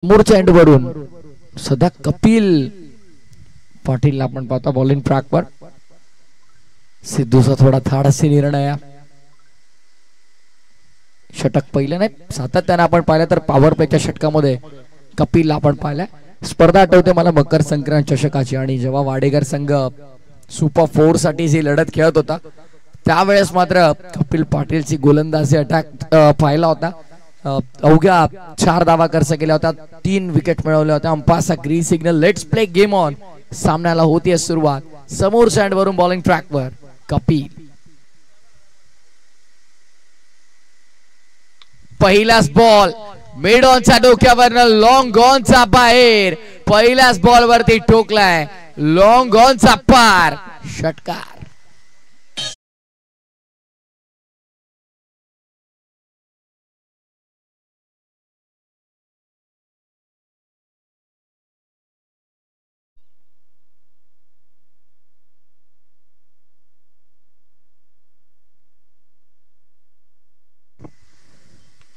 समोरच्या एंडवरून सध्या कपिल पाटील आपण पाहतो बॉलिंग ट्रॅकवर. सिद्धूचा थोडा धाडसी निर्णय. षटक पहिलं नाही सातत्याने आपण पाहिलं तर पॉवर प्लेच्या षटकामध्ये कपिलला आपण पाहिलं. स्पर्धा आठवते मला मकर संक्रांत चषकाची, आणि जेव्हा वाडेकर संघ सुपर 4 साठी जी लढत खेळत होता त्यावेळेस मात्र कपिल पाटीलची गोलंदाजी अटॅक पाहिला होता. अवघ्या 4 धावा खर्च केल्या होत्या, 3 विकेट मिळवल्या होत्या. अंपायरचा green signal. Let's play game on. सामन्याला होतीये सुरुवात. समोर सँड वरून बॉलिंग ट्रॅकवर कपिल. पहिलाच बॉल मिड ऑनच्या डोक्यावरनं लॉंग ऑनचा बाहेर. पहिल्याच बॉल वरती ठोकलाय. लॉंग ऑनचा पार. षटकार.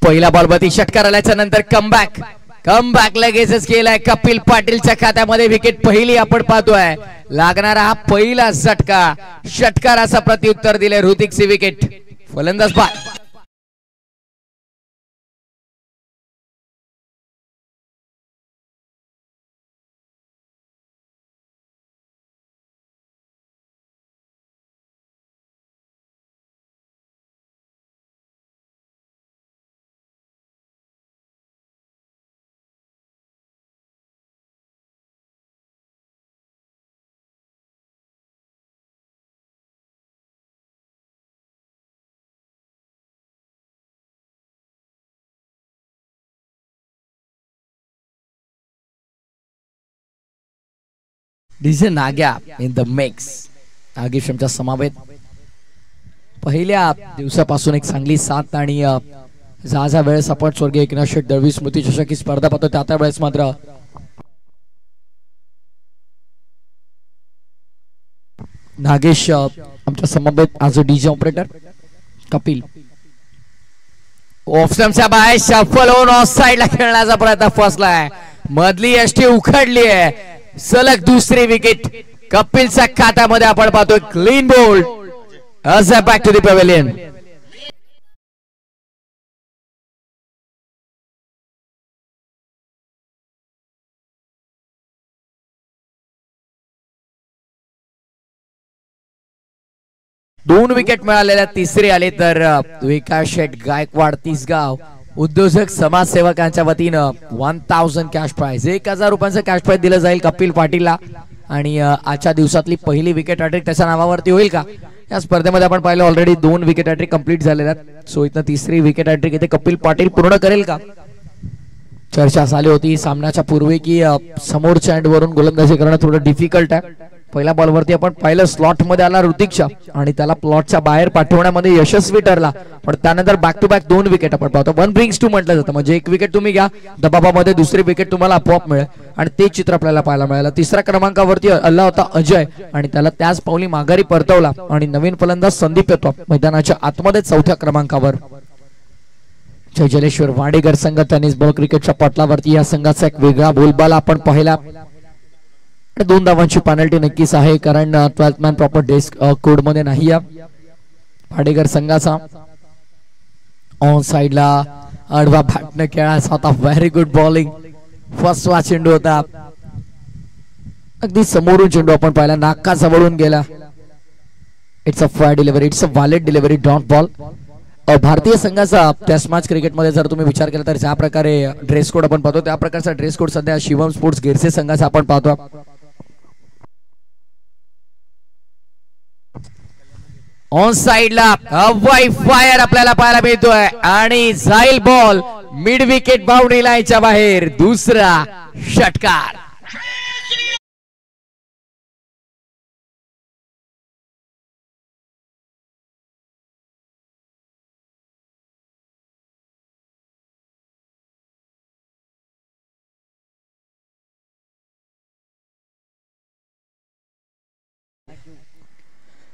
पहिला बॉल वरती षटकार आल्याच्या नंतर कमबॅक लगेचच केलाय कपिल पाटीलच्या खात्यामध्ये. विकेट पहिली आपण पाहतोय. लागणारा हा पहिला झटका. षटकाराचा प्रत्युत्तर दिले ऋतिकची विकेट. फलंदाज बाद. DJ Nagya in the mix. नागेशमचा समावेश. पहिल्या दिवसापासून एक चांगली साथ, आणि ज्या वेळेस आपण स्वर्गीय एकनाथ शेठ दळवी स्मृती चषक ही स्पर्धा पाहतो त्या वेळेस मात्र नागेश आमच्या समवेत आज डीजे ऑपरेटर. कपिल ऑफस्टंपच्या बाहेर शफल होऊन ऑफ साइडला खेळण्याचा प्रयत्न फसलाय. मधली यष्टी उखडली आहे. सलग दुसरी विकेट कपिलच्या खात्यामध्ये आपण पाहतोय. Clean bowled. Back to the pavilion. दोन विकेट मिळालेल्या. तिसरी आले तर विकास शेठ गायकवाड तिसगाव उद्योजक समाजसेवकांच्या वतीनं 1000 कॅश प्राइज, 1000 रुपयांचं कॅश प्राइज दिलं जाईल कपिल पाटीलला. आणि आजच्या दिवसातली पहिली विकेट हॅट्रिक त्याच्या नावावरती होईल का? या स्पर्धेमध्ये आपण पाहिलं ऑलरेडी 2 विकेट हॅट्रिक कंप्लीट झालेल्या आहेत. सो इथं तिसरी विकेट हॅट्रिक इथे कपिल पाटील पूर्ण करेल का? चर्चा झाली होती सामन्याच्या पूर्वी की समोरच्या एंडवरून गोलंदाजी करणं थोडं डिफिकल्ट आहे. पहिल्या बॉलवरती आपण पाहिलं स्लॉट मध्ये आला ऋतिकच्या, आणि त्याला प्लॉटच्या बाहेर पाठवण्यामध्ये यशस्वी ठरला. पण त्यानंतर बॅक टू बॅक 2 विकेट आपण पाहतो. 1 brings 2 म्हटलं जातं. म्हणजे 1 विकेट तुम्ही घ्या दबावामध्ये, दुसरी विकेट तुम्हाला आपोआप मिळेल. आणि ते चित्र आपल्याला पाहायला मिळालं. तिसऱ्या क्रमांकावरती आला होता अजय, आणि त्याला त्याच पावली माघारी परतवला. आणि नवीन फलंदाज संदीप येतो मैदानाच्या आतमध्ये 4थ्या क्रमांकावर. जलेश्वर वाडेकर संघ टेनिस बॉल क्रिकेटच्या पटलावरती या संघाचा एक वेगळा बोलबाला आपण पाहिला. 2 धावांची पेनल्टी नक्कीच आहे, कारण 12th man proper desk code मध्ये नाही. वाडेकर संघाचा ऑन साइडला आडवा बॅटने खेळायचा होता. Very good bowling. फर्स्ट वा चेंडू होता. अगदी समोरून चेंडू आपण पाहिला, नाका जवळून गेला. It's a fire delivery, it's a valid delivery, dot ball. भारतीय संघाचा टेस्ट मॅच क्रिकेटमध्ये जर तुम्ही विचार केला तर ज्या प्रकारे ड्रेस कोड आपण पाहतो त्या प्रकारचा ड्रेस कोड सध्या शिवम स्पोर्ट्स गिरसे संघाचा आपण पाहतो. ऑन साइडला हवाई फायर आपल्याला पाहायला मिळतोय, आणि जाईल बॉल मिड विकेट बाउंड्री लाईनच्या बाहेर. दुसरा षटकार.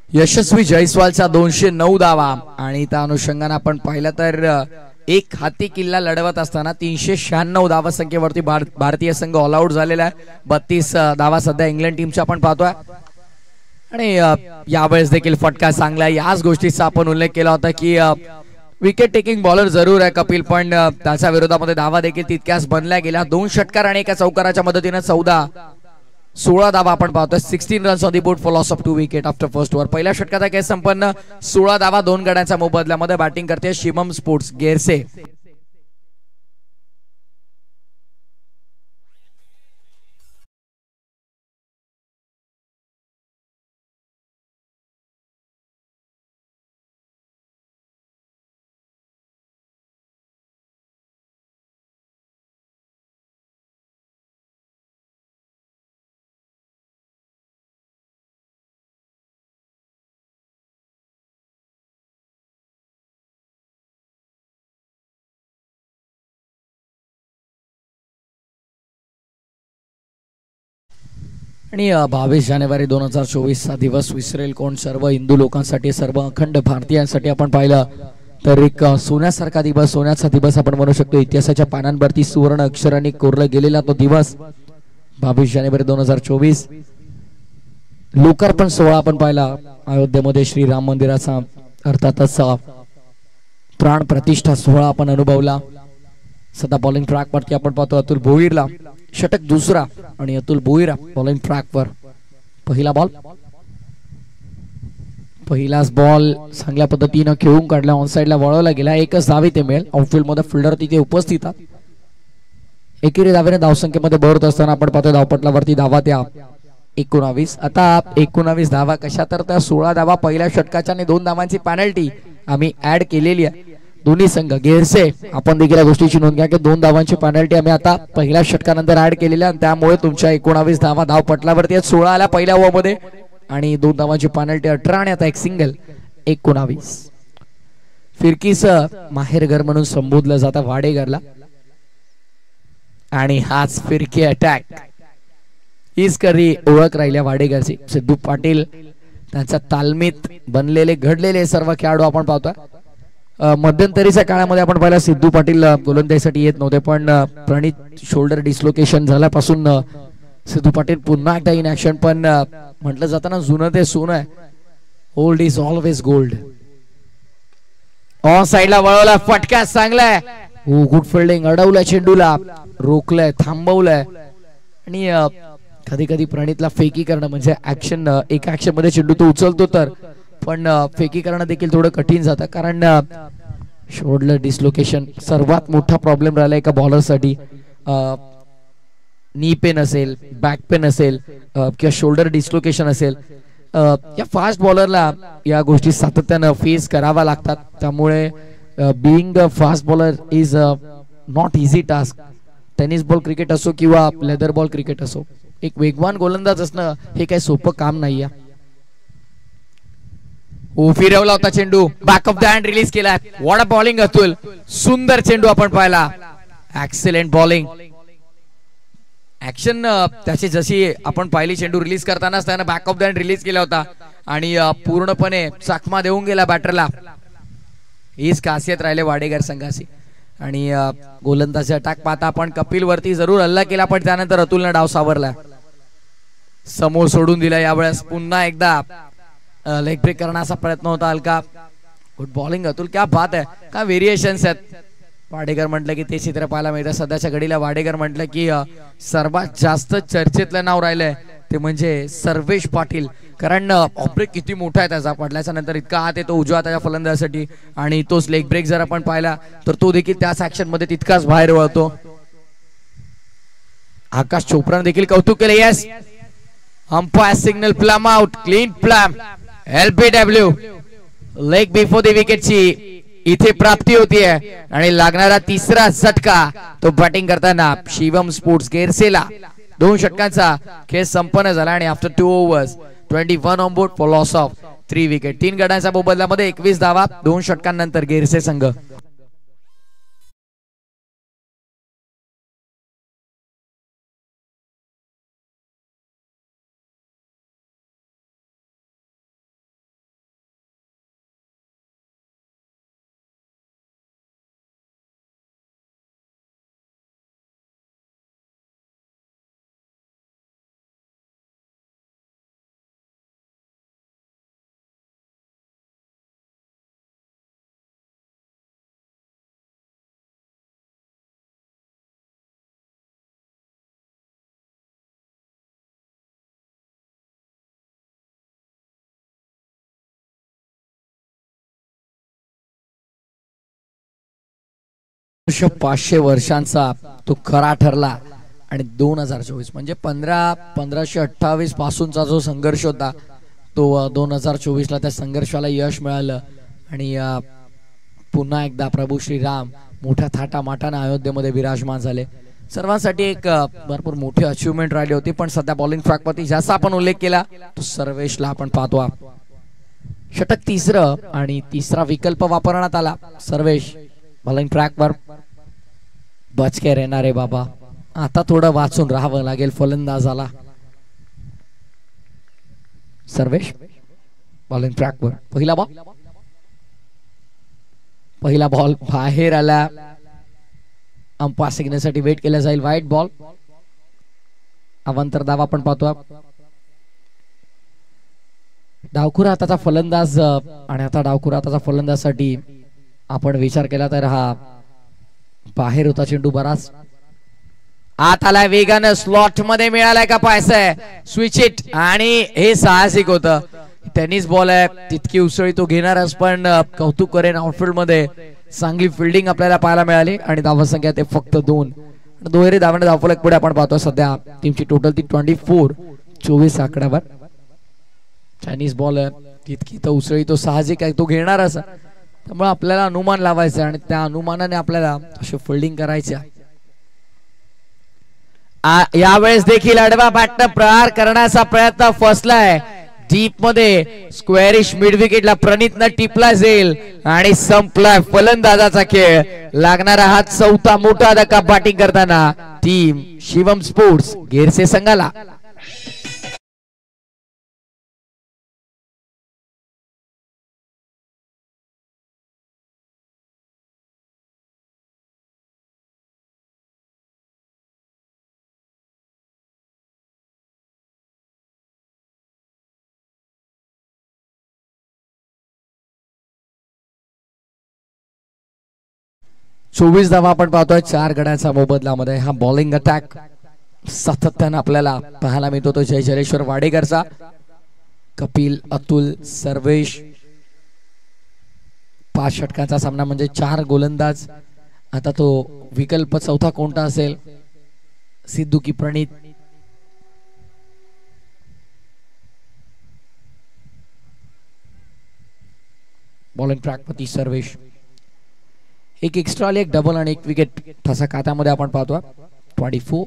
यशस्वी जयस्वालचा 209 धावा, आणि त्या अनुषंगाने आपण पाहिलं तर एक हाती किल्ला लढवत असताना 396 धावसंख्येवरती भारतीय संघ ऑल आउट झालेला आहे. 32 धावा सध्या इंग्लंड टीमच्या आपण पाहतोय. आणि यावेळेस देखील फटका चांगला. याच गोष्टीचा आपण उल्लेख केला होता की विकेट टेकिंग बॉलर जरूर आहे कपिल, पण त्याच्या विरोधामध्ये धावा देखील तितक्याच बनल्या गेल्या. 2 षटकार आणि एका चौकाराच्या मदतीने 16 धावा आपण पाहतोय. 16 runs on the board for loss of 2 wicket after first over. पहिल्या षटकाचा खेळ संपन्न. 16 धावा 2 गड्यांच्या मोबदल्यामध्ये. बॅटिंग करते शिवम स्पोर्ट्स गेरसे. आणि 22 जानेवारी 2024 चा दिवस विसरेल कोण? सर्व हिंदू लोकांसाठी, सर्व अखंड भारतीयांसाठी आपण पाहिलं तर एक सोन्यासारखा दिवस, सोन्याचा दिवस आपण म्हणू शकतो. इतिहासाच्या पानांवरती सुवर्ण अक्षरांनी कोरला गेलेला तो दिवस 22 जानेवारी 2024. लोकार्पण सोहळा आपण पाहिला अयोध्येमध्ये श्रीराम मंदिराचा, अर्थातच प्राण प्रतिष्ठा सोहळा आपण अनुभवला. सध्या बॉलिंग ट्रॅक वरती आपण पाहतो अतुल भोईरला षटक दुसरा आणि अतुल भोईर बॉलिंग ट्रॅक वर. पहिलाच बॉल चांगल्या पद्धतीने खेळून काढला, ऑन साइडला वळवला गेला. एकच धाव ते मिळेल. आउटफील्ड मध्ये फिल्डर तिथे उपस्थित. एकेरी धावेने धावसंख्येमध्ये भरत असताना आपण पाहतो धावपटलावरती धावा त्या 19. आता 19 धावा कशा तर त्या 16 धावा पहिल्या षटकाच्या आणि 2 धावांची पेनल्टी आम्ही ऍड केलेली आहे. दोन्ही संघ गेरसे आपण देखील या गोष्टीची नोंद घ्या की 2 धावांची पेनल्टी आम्ही आता पहिल्या षटकानंतर ऍड केलेल्या आणि त्यामुळे तुमच्या 19 धावा धावपटलावरती 16 आल्या पहिल्या ओव्हरमध्ये आणि 2 धावांची पेनल्टी 18 आणि आता एक सिंगल 19. फिरकीस माहेरघर म्हणून संबोधलं जातं वाडेघरला आणि हाच फिरकी अटॅक हीच खरी ओळख राहिल्या वाडेघरची. सिद्धू पाटील त्यांच्या तालमीत बनलेले घडलेले सर्व खेळाडू आपण पाहतोय. मध्यंतरीच्या काळामध्ये आपण पाहिलं सिद्धू पाटील गोलंदाजीसाठी येत नव्हते, पण प्रणित शोल्डर डिस्लोकेशन झाल्यापासून सिद्धू पाटील पुन्हा एकदा इन ऍक्शन. पण म्हटलं जातं ना जुनं ते सोनं आहे. Old is always gold. On साइडला वळवला, फटका चांगलाय. हो, गुड फिल्डिंग. अडवलाय चेंडूला, रोखलंय, थांबवलंय. आणि कधी कधी प्रणितला फेकी करणं म्हणजे ऍक्शन, एका ऍक्शन मध्ये चेंडू तो उचलतो तर, पण फेकी करणं देखील थोडं कठीण जातं कारण शोल्डर डिस्लोकेशन सर्वात मोठा प्रॉब्लेम राहिला एका बॉलरसाठी. नी पेन असेल, बॅक पेन असेल किंवा शोल्डर डिस्लोकेशन असेल, या फास्ट बॉलरला या गोष्टी सातत्यानं फेस कराव्या लागतात. त्यामुळे being a fast bowler is not easy task. Tennis ball cricket असो किंवा लेदर बॉल क्रिकेट असो, एक वेगवान गोलंदाज असणं हे काही सोपं काम नाहीये. फिरवला होता चेंडू, back of the hand release केला. व्हॉट अ बॉलिंग अतुल, सुंदर चेंडू आपण पाहिला. Excellent bowling. ऍक्शन त्याची जशी आपण पाहिली चेंडू रिलीज करतानाच त्यानं back of the hand release केला होता आणि पूर्णपणे चकमा देऊन गेला बॅटरला. हीच खासियत राहिले वाडेघर संघाची. आणि गोलंदाजी अटॅक पाहता आपण कपिल वरती जरूर हल्ला केला, पण त्यानंतर अतुलने डाव सावरला, समोर सोडून दिला. यावेळेस पुन्हा एकदा लेग ब्रेक करण्याचा प्रयत्न होता हलका. गुड बॉलिंग अतुल, क्या बात आहे. काय व्हेरिएशन्स आहेत. वाडेकर म्हटलं की ते चित्र पाहायला मिळतं सध्याच्या घडीला. वाडेकर म्हटलं की सर्वात जास्त चर्चेतलं नाव राहिलंय ते म्हणजे सर्वेश पाटील, कारण ऑपरेट किती मोठा आहे त्याचा. पडल्याच्या नंतर इतका हात येतो उजवा त्याच्या फलंदाजासाठी आणि तोच लेग ब्रेक जर आपण पाहिला तर तो देखील त्याच ऍक्शन मध्ये तितकाच बाहेर वळतो. आकाश चोप्राने देखील कौतुक केले. Yes, umpire signal, plumb out, clean plumb, LBW, leg before the विकेटची इथे प्राप्ती होती आहे आणि लागणारा तिसरा झटका तो बॅटिंग करताना शिवम स्पोर्ट्स गेरसेला. 2 षटकांचा खेळ संपन्न झाला आणि after 2 overs 21 on board for loss of 3 wicket. 3 गड्यांच्या मोबदल्यामध्ये 21 धावा 2 षटकांनंतर गेरसे संघ 500 वर्षांचा तो खरा ठरला आणि 2024 म्हणजे 1528 पासूनचा जो संघर्ष होता तो 2024 ला त्या संघर्षाला यश मिळालं आणि पुन्हा एकदा प्रभू श्रीराम मोठ्या थाटामाटाने अयोध्येमध्ये विराजमान झाले. सर्वांसाठी एक भरपूर मोठी अचीवमेंट राहिली होती. पण सध्या बॉलिंग ट्रॅकवरती ज्याचा आपण उल्लेख केला तो सर्वेशला आपण पाहतो. षटक तिसरं आणि तिसरा विकल्प वापरण्यात आला. सर्वेश बॉलिंग ट्रॅकवर बचके येणारे बाबा, आता थोडं वाचून राहावं लागेल फलंदाजाला. सर्वेश बॉलिंग ट्रॅकवर पहिला बॉल बाहेर आला. अंपायर सिग्नलसाठी वेट केला जाईल. वाईट बॉल. अवांतर धाव आपण पाहतो. डावखुरा हाताचा फलंदाज आणि आता डावखुरा हाताचा फलंदाजसाठी आपण विचार केला तर हा बाहेर होता चेंडू बराच आत आलाय. वेगानं स्लॉट मध्ये मिळालाय का पायसा स्विच इट आणि हे साहसिक होतं. टेनिस बॉल आहे तितकी उसळी तो घेणारच पण कौतुक करेन आउटफील्ड मध्ये चांगली फिल्डिंग आपल्याला पाहायला मिळाली आणि धावसंख्या ते फक्त 2. दुहेरी धावांनी धावफलक पुढे आपण पाहतो. सध्या टीमची टोटल ती 24 आकड्यावर. चायनीज बॉल आहे तितकी तो उसळी तो साहजिक आहे तो घेणारच. त्यामुळे आपल्याला अनुमान लावायचं आणि त्या अनुमानाने आपल्याला अशी फिल्डिंग करायची. यावेळेस देखील आडवा बॅटनं प्रहार करण्याचा प्रयत्न फसलाय. डीप मध्ये स्क्वेअरिश मिड विकेटला प्रणितनं टिपला जाईल आणि संपलाय फलंदाजाचा खेळ. लागणारा हा चौथा मोठा धक्का बॅटिंग करताना टीम शिवम स्पोर्ट्स गेरसे संघाला. चोवीस धावा आपण पाहतोय 4 गड्यांचा मोबदल्यामध्ये. हा बॉलिंग अटॅक सातत्यानं आपल्याला पाहायला मिळतो तो जयेश्वर वाडेकरचा. कपिल, अतुल, सर्वेश 5 षटकांचा सामना म्हणजे 4 गोलंदाज. आता तो विकल्प चौथा कोणता असेल? सिद्धू की प्रणित? बॉलिंग ट्रॅकवरती सर्वेश. एक एक्स्ट्रा आली, एक डबल आणि एक विकेट तसा खात्यामध्ये आपण पाहतो. 24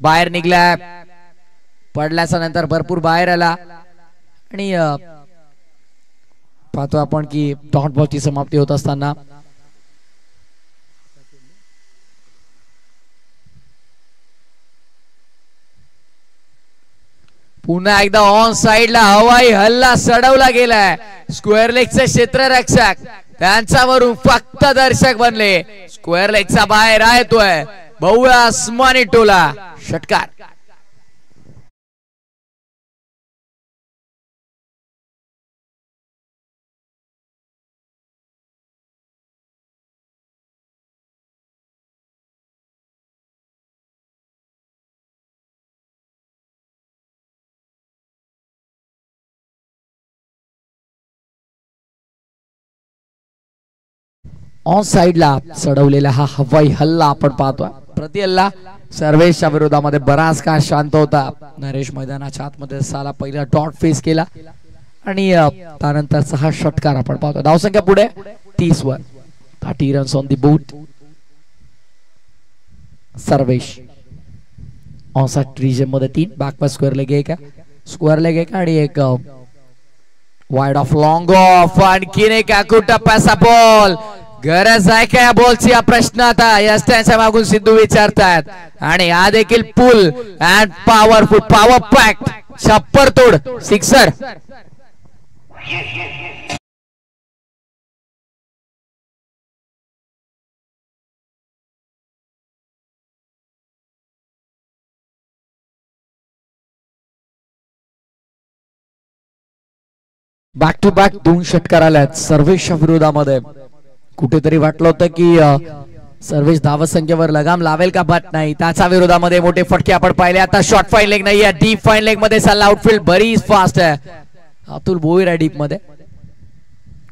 बाहेर निघलाय. पडल्याच्या नंतर भरपूर बाहेर आला आणि पाहतो आपण की डॉट बॉलची समाप्ती होत असताना पुन्हा एकदा ऑन साइडला हवाई हल्ला चढवला गेलाय. स्क्वेअर लेगचे क्षेत्ररक्षक त्यांच्यावरून फक्त दर्शक बनले. स्क्वेअर लेगचा बाहेर येतोय भव्य आसमानी टोला. षटकार. ऑन साइडला चढवलेला हा हवाई हल्ला आपण पाहतोय. प्रति हल्ला सर्वेशच्या विरोधामध्ये बराच काळ शांत होता. नरेश मैदानाच्या आतमध्ये साला पहिला डॉट फेस केला आणि त्यानंतरचा हा षटकार आपण पाहतो. धावसंख्या पुढे 30 वर. 30 runs on the board. Sarvesh on side region मध्ये 3. बॅक स्क्वेअर लेग एक, स्क्वेअर लेग एक आणि एक वाइड ऑफ लॉंग ऑफ. आणखीन एक अकुटा पैसा बॉल. गरज आहे का या बॉलची हा प्रश्न आता यष्ट्यांच्या मागून सिद्धू विचारतात. आणि हा देखील पुल अँड पॉवरफुल पॉवर पॅक्ट छप्पर तोड सिक्सर. बॅक टू बॅक 2 षटकार आल्यात सर्वेशच्या विरोधामध्ये. कुठेतरी वाटलं होतं की सर्वेश धावसंख्येवर लगाम लावेल का, बट नाही. त्याच्या विरोधामध्ये मोठे फटके आपण पाहिले. आता शॉर्ट फाईन लेग नाही, डीप फाईन लेग मध्ये चालला. आउटफील्ड बरीच फास्ट आहे. अतुल बोईर आहे डीप मध्ये.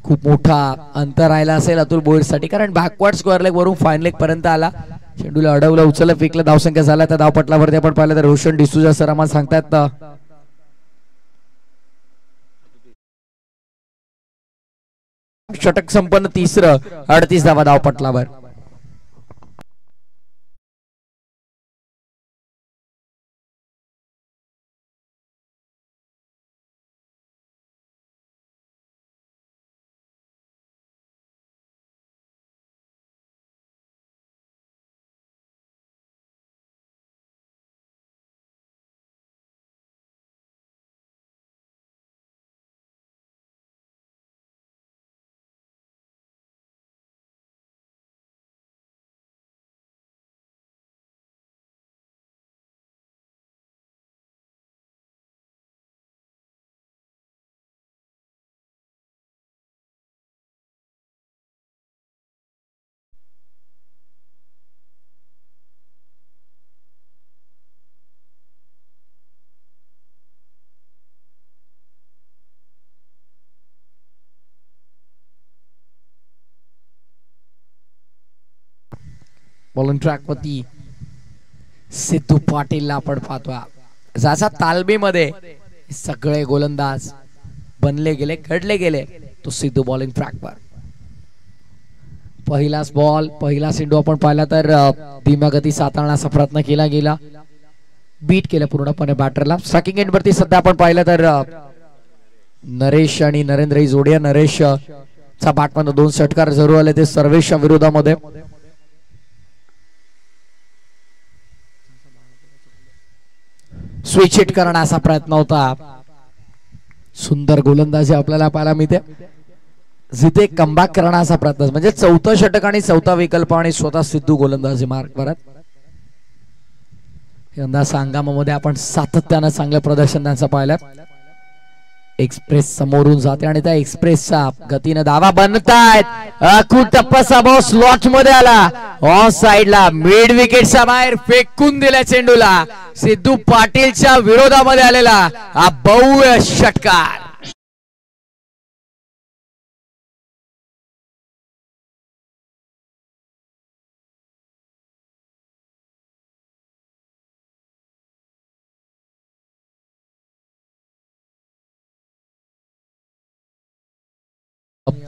खूप मोठा अंतर राहिला असेल अतुल भोईरसाठी, कारण बॅकवर्ड स्क्वेअर लेग वरून फाईन लेग पर्यंत आला. चेंडूला अडवलं, उचललं, फेकलं, धावसंख्या झाला. त्या धावपटलावरती आपण पाहिलं तर रोशन डिसूजा सर आम्हाला सांगतायत षटक संपन्न तिसरं, 38 धावा धावपटलावर. बॉलिंग ट्रॅक वरती सिद्धू पाटीलला आपण पाहतोय, ज्याचा तालमीमध्ये सगळे गोलंदाज बनले गेले, घडले गेले, तो सिद्धू बॉलिंग ट्रॅकवर. पहिलाच बॉल, पहिला चेंडू आपण पाहिला तर धीम्या गती साताळण्याचा प्रयत्न केला गेला, बीट केलं पूर्णपणे बॅटरला. स्ट्रायकिंग एंड वरती सध्या आपण पाहिलं तर नरेश आणि नरेंद्र ही जोडी आहे. नरेश चा बॅटमध्ये 2 षटकार जरूर आले, ते सर्वेशच्या विरोधामध्ये. स्विच हिट करण्याचा प्रयत्न होता, सुंदर गोलंदाजी आपल्याला पाहायला मिळते, जिथे कमबॅक करण्याचा प्रयत्न, म्हणजे 4थं षटक आणि 4था विकल्प आणि स्वतः सिद्धू गोलंदाजी मार्कवर. यंदा संगमामध्ये आपण सातत्यानं चांगलं प्रदर्शन त्यांचं पाहिलं. एक्सप्रेस समोरून जाते आणि त्या एक्सप्रेसच्या गतीने धावा बनतायत. टप्पा बॉल स्लॉट मध्ये आला, ऑन साइडला मिड विकेटच्या बाहेर फेकून दिल्या चेंडूला. सिद्धू पाटीलच्या विरोधामध्ये आलेला हा भव्य षटकार.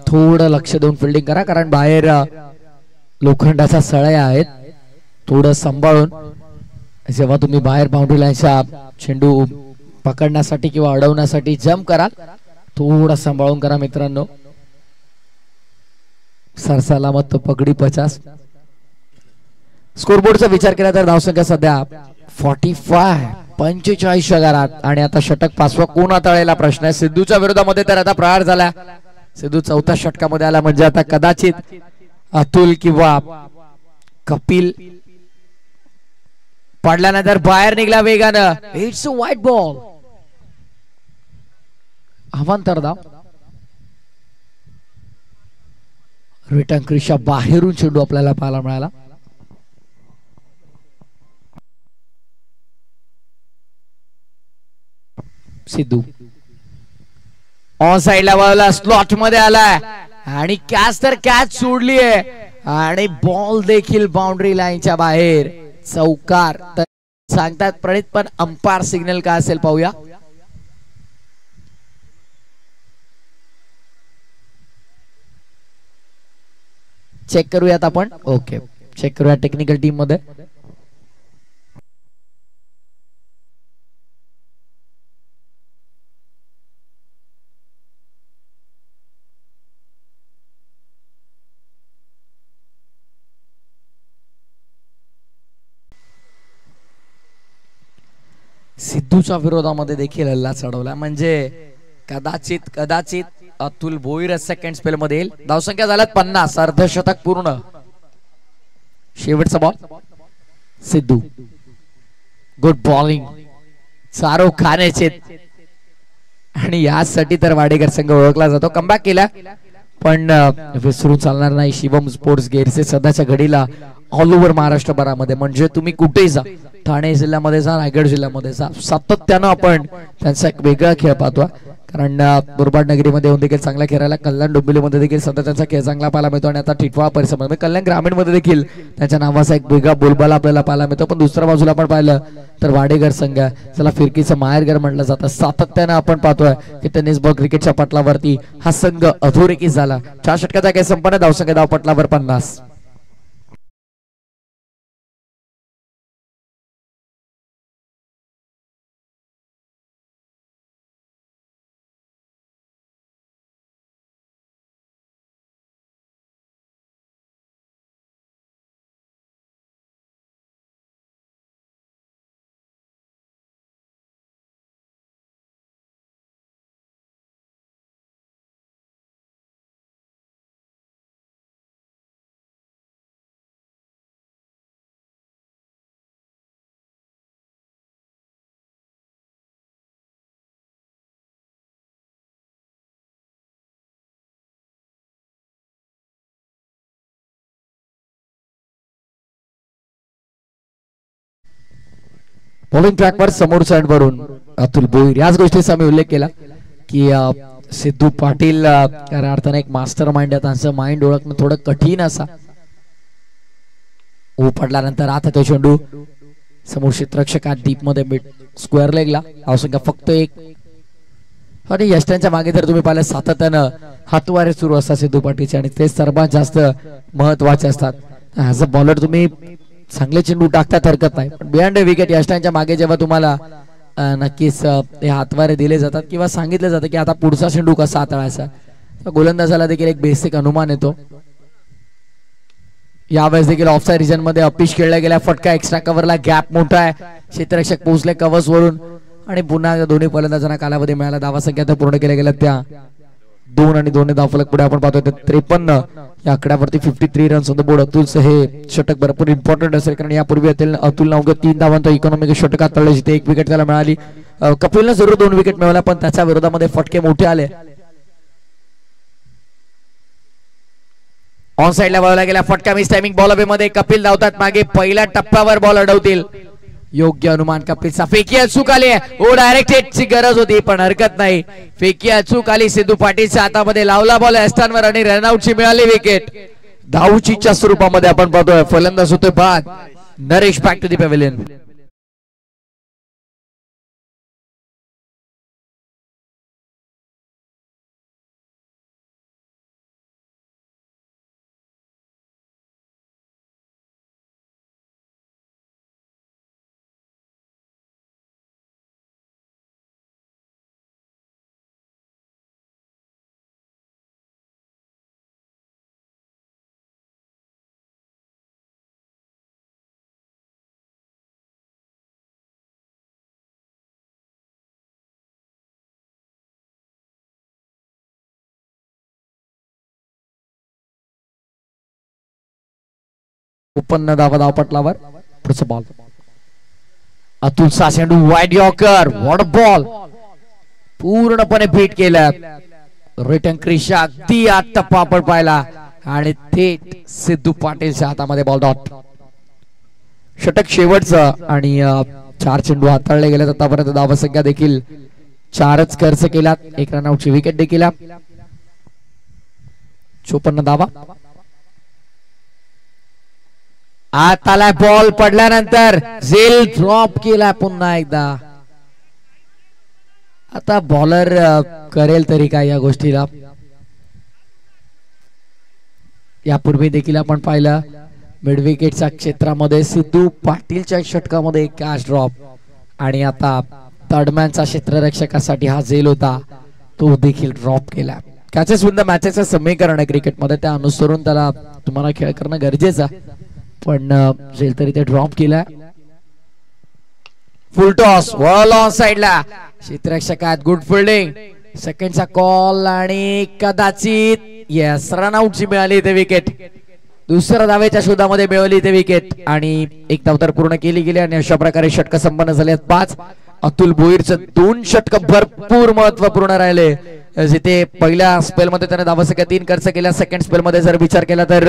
थोडं लक्ष देऊन फिल्डिंग करा, कारण बाहेर लोखंडाच्या सळया आहेत. थोडं सांभाळून जेव्हा तुम्ही बाहेर बाउंड्री लाईनच्या चेंडू पकडण्यासाठी किंवा अडवण्यासाठी जम्प कराल, थोडं सांभाळून करा मित्रांनो. सरसलामत तो पगडी 50. स्कोरबोर्डचा विचार केला तर धावसंख्या सध्या 45 घरात, आणि आता षटक 5वा कोण हाताळेला प्रश्न आहे. सिद्धूच्या विरोधामध्ये तर आता प्रहार झाला, सिद्धू 4थ्या षटकामध्ये आला, म्हणजे आता कदाचित अतुल किंवा कपिल पडल्यानंतर बाहेर निघला वेगानं. इट्स अ वाईट बॉल, अवांतर धाव. रिटर्न क्रीजच्या बाहेरून चेंडू आपल्याला पाहायला मिळाला. सिद्धू ऑन साइडला वळला, स्लॉट मध्ये आलाय आणि कॅच तर कॅच सोडली आहे, आणि बॉल देखील बाउंड्री लाईनच्या बाहेर. चौकार तर सांगतात प्रणित, पण अंपायर सिग्नल काय असेल पाहूया. चेक करूयात आपण. ओके, चेक करूया टेक्निकल टीम मध्ये. सिद्धूच्या विरोधामध्ये देखील हल्ला चढवला, म्हणजे कदाचित अतुल भोईर सेकंड स्पेल मध्ये येईल. धावसंख्या झाल्यात 50, अर्धशतक पूर्ण. शेवटचा बॉल सिद्धू, गुड बॉलिंग, चारो खाण्याचे, आणि यासाठी तर वाडेकर संघ ओळखला जातो. कमबॅक केला, पण विसरून चालणार नाही. शिवम स्पोर्ट्स गेअरचे सध्याच्या घडीला ऑल ओव्हर महाराष्ट्रभरामध्ये, म्हणजे तुम्ही कुठेही जा, ठाणे जिल्ह्यामध्ये जा, रायगड जिल्ह्यामध्ये जा, सातत्यानं आपण त्यांचा एक वेगळा खेळ पाहतो. कारण मुरबाड नगरीमध्ये येऊन देखील चांगला खेळायला कल्याण डोंबिवलीमध्ये देखील सतत त्यांचा खेळ चांगला पाहायला मिळतो आणि आता टिटवाळा परिसरामध्ये कल्याण ग्रामीणमध्ये देखील त्यांच्या नावाचा एक वेगळा बोलबाला आपल्याला पाहायला मिळतो. पण दुसऱ्या बाजूला आपण पाहिलं तर वाडेकर संघ ज्याला फिरकीचं माहेरघर म्हटलं जातं, सातत्यानं आपण पाहतोय की टेनिस बॉल क्रिकेटच्या पटलावरती हा संघ अधोरेखित झाला. 4 षटकाचा खेळ संपन्न, धावसंख्या धावपटलावर 50. बॉलिंग ट्रॅकवर समोर साइडवरून अतुल भोईर. याच गोष्टीचा मी उल्लेख केला की सिद्धू पाटील खऱ्या अर्थाने एक मास्टर माइंड आहे. त्यांचं माइंड ओळखणं थोडं कठीण असा. पडल्यानंतर आता तो चेंडू समोर क्षेत्ररक्षकात डीप मध्ये मिड स्क्वेअर लेगला. धावसंख्या फक्त 1. आणि यष्ट्यांच्या मागे जर तुम्ही पाहिलं सातत्यानं हातवारे सुरू असतात सिद्धू पाटीलचे आणि ते सर्वात जास्त महत्वाचे असतात. ऍज अ बॉलर तुम्ही चांगले चेंडू टाकतात हरकत नाही, पण बिहाइंड विकेट यष्ट्यांच्या मागे जेव्हा तुम्हाला नक्कीच हे हातवारे दिले जातात किंवा सांगितलं जातं की आता पुढचा चेंडू कसा हाताळायचा, तर गोलंदाजाला देखील एक बेसिक अनुमान येतो. यावेळेस देखील ऑफसाइड रिजन मध्ये अपिश खेळला गेला. फटका एक्स्ट्रा कव्हरला, गॅप मोठा आहे, क्षेत्ररक्षक पोहोचले कव्हर्स वरून आणि पुन्हा दोन्ही फलंदाजांना कालावधी मिळाला. धावा संख्या तर पूर्ण केल्या गेल्या त्या 2 आणि 2 धावफलक पुढे आपण पाहतोय 53 या आकड्यावरती 53 रन्स ऑन द बोर्ड. अतुलचं हे षटक भरपूर इम्पॉर्टंट असेल कारण यापूर्वी अतुलनं अवघ्या 3 धावांत इकॉनॉमिक षटकात तळले, जिथे 1 विकेट त्याला मिळाली. कपिलनं जरूर 2 विकेट मिळवल्या, पण त्याच्या विरोधामध्ये फटके मोठे आले. ऑन साइडला बॉलला गेला फटका, मिस टायमिंग बॉल अवे मध्ये. कपिल धावतात मागे, पहिल्या टप्प्यावर बॉल अडवतील. योग्य अनुमान कपिलचा. फेकी अचूक आली, ओ डायरेक्ट हिटची गरज होती पण हरकत नाही. फेकी अचूक आली, सिद्धू पाटीलच्या हातामध्ये लावला बॉल एस्टानवर आणि रनआउटची मिळाली विकेट. धावचीच्या स्वरूपामध्ये आपण पाहतोय. फलंदाज होतोय बाद. Naresh back to the pavilion. उत्पन्न धावा धावपटलावर. पुढचा बॉल अतुल चेंडू वाईड यॉर्कर. व्हॉट बॉल, पूर्णपणे बीट केलं. रिटर्न क्रिशा अगदी आत टप्पा आपण पाहिला आणि थेट सिद्धू पाटीलच्या हातामध्ये बॉल. डॉट. षटक शेवटचं आणि 4 चेंडू हाताळले गेले. आतापर्यंत धावा संख्या देखील 4च खर्च केला. 1 रनआउटची विकेट देखील. 54 धावा. आताला बॉल पडल्यानंतर झेल ड्रॉप केला पुन्हा एकदा. आता बॉलर करेल तरी काय या गोष्टीला. यापूर्वी देखील आपण पाहिलं मिड विकेटच्या क्षेत्रामध्ये सिद्धू पाटीलच्या षटकामध्ये एक कॅच ड्रॉप आणि आता तडमॅनचा क्षेत्ररक्षकासाठी हा झेल होता, तो देखील ड्रॉप केला. कॅचेस विन द मॅचेसचं समीकरण आहे क्रिकेटमध्ये, त्या अनुसरून त्याला तुम्हाला खेळ करणं गरजेचं, पण झेल तरी ते ड्रॉप केला. फुल टॉस वॉल ऑन साइडला. क्षेत्ररक्षकात गुड फिल्डिंग. सेकंडचा कॉल आणि कदाचित येस रनआउटची मिळाली ते विकेट. दुसऱ्या धावेच्या शोधामध्ये मिळवली ते विकेट आणि 1 धाव तर पूर्ण केली गेली आणि अशा प्रकारे षटक संपन्न झाले 5. अतुल भोईरचं 2 षटक भरपूर महत्वपूर्ण राहिले, जिथे पहिल्या स्पेल मध्ये त्याने धावा संख्या 3 खर्च केल्या. सेकंड स्पेल मध्ये जर विचार केला तर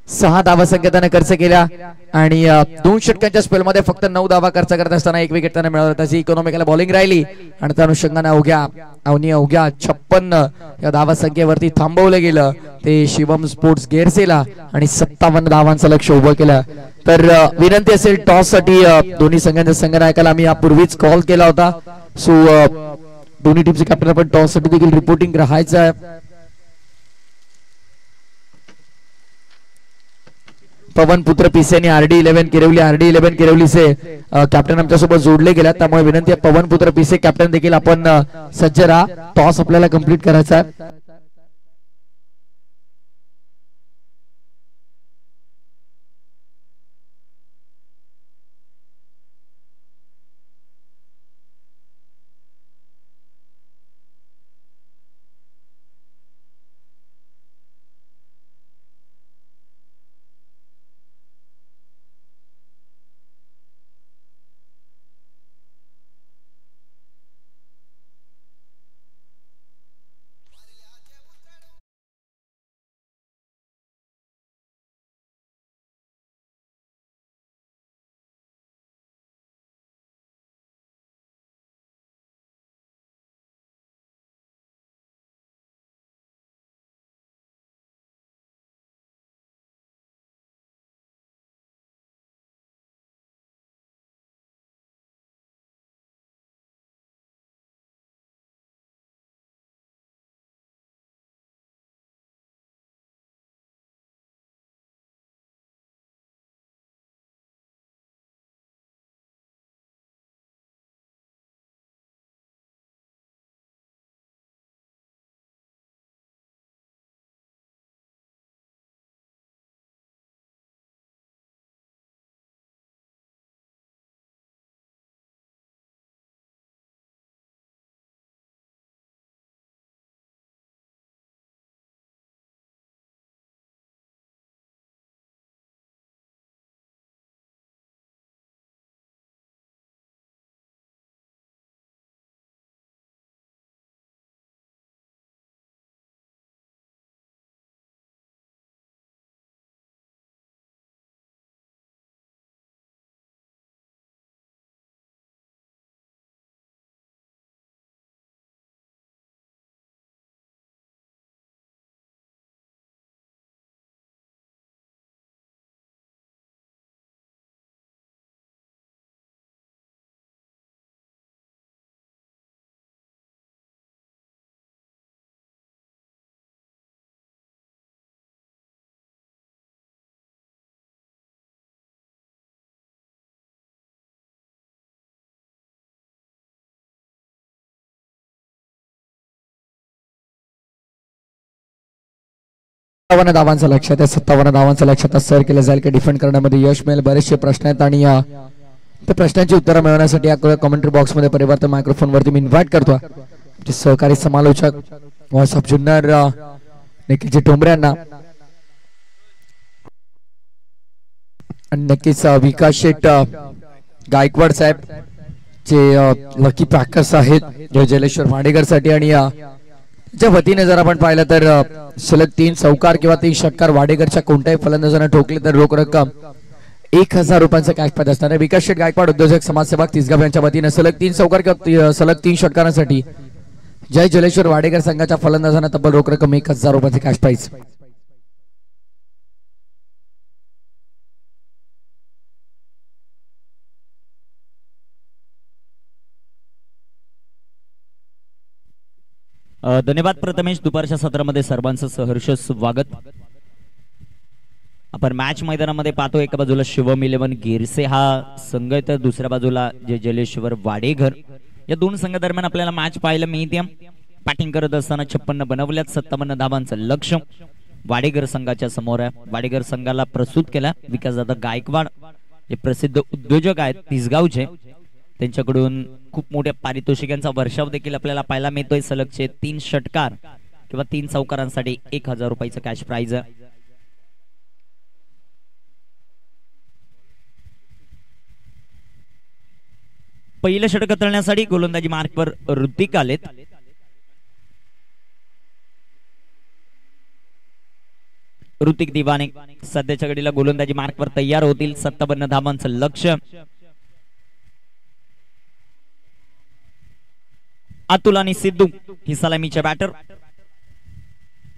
6 धावा संख्या खर्च केल्या आणि 2 षटकांच्या स्पेलमध्ये फक्त 9 धावा खर्च करत असताना 1 विकेट त्याने मिळवला. त्याची इकॉनॉमिकल बॉलिंग राहिली आणि त्या अनुषंगाने अवघ्या 56 या धावा संख्येवरती थांबवलं गेलं ते शिवम स्पोर्ट्स गेरसेला आणि 57 धावांचं लक्ष उभं केलं. तर विनंती असेल टॉस साठी दोन्ही संघांच्या संघनायकाला आम्ही यापूर्वीच कॉल केला होता. सो दोन्ही टीमचे कॅप्टन आपण टॉस साठी देखील रिपोर्टिंग राहायचं आहे. पवन पुत्र पिसे आणि RD11 किरवलीचे कॅप्टन आमच्या सोबत जोडले गेले. त्यामुळे विनंती आहे पवन पुत्र पिसे कॅप्टन देखील आपण सज्ज राहा. टॉस आपल्याला कंप्लीट करायचा आहे. धावांचं लक्ष त्या 57 धावांचं लक्ष आता सर केलं जाईल की डिफेंड करण्यामध्ये यश मिळेल. बरेचसे प्रश्न आहेत आणि त्या प्रश्नांची उत्तरं मिळवण्यासाठी या कमेंट्री बॉक्स मध्ये परिवर्तन मायक्रोफोन वरती मी इन्व्हाइट करतो सहकारी समालोचक व्हॉइस ऑफ जुन्नर निखिलजी ठोंबरे यांना आणि नक्कीच विकास शेट गायकवाड साहेब जे लकी पॅकर्स आहेत जलेश्वर वाडेकर साठी आणि च्या वतीने जर आपण पाहिलं तर सलग 3 चौकार किंवा 3 षटकार वाडेकरच्या कोणत्याही फलंदाजाने ठोकले तर रोख रक्कम 1000 रुपयांचा कॅश प्राइज असणार आहे. विकास शेट गायकवाड उद्योजक समाजसेवक तिसगाव यांच्या वतीने सलग 3 चौकार किंवा सलग 3 षटकारांसाठी जय जलेश्वर वाडेकर संघाच्या फलंदाजांना तब्बल रोख रक्कम 1000 रुपयांचे कॅश प्राइज. धन्यवाद प्रथमेश. दुपारच्या सत्रामध्ये सर्वांचं सहर्ष स्वागत. आपण मॅच मैदानामध्ये पाहतो एका बाजूला शिवम 11 गिरसे हा संघ तर दुसऱ्या बाजूला जे जलेश्वर वाडेघर या दोन संघ दरम्यान आपल्याला मॅच पाहायला मिळते. बॅटिंग करत असताना 56 बनवल्यात 57 धावांचं लक्ष वाडेघर संघाच्या समोर आहे. वाडेघर संघाला प्रस्तुत केला विकासदादा गायकवाड जे प्रसिद्ध उद्योजक आहेत तिसगावचे. त्यांच्याकडून खूप मोठ्या पारितोषिकांचा वर्षाव देखील आपल्याला पाहायला मिळतोय. सलगचे 3 षटकार किंवा 3 चौकारांसाठी 1000 रुपयाचं कॅश प्राइज आहे. पहिलं षटक तळण्यासाठी गोलंदाजी मार्कवर ऋतिक आलेत. ऋतिक दिवाने सध्याच्या घडीला गोलंदाजी मार्कवर तयार होतील. 57 धावांचं लक्ष्य. अतुल आणि सिद्धू ही सलामीचे बॅटर.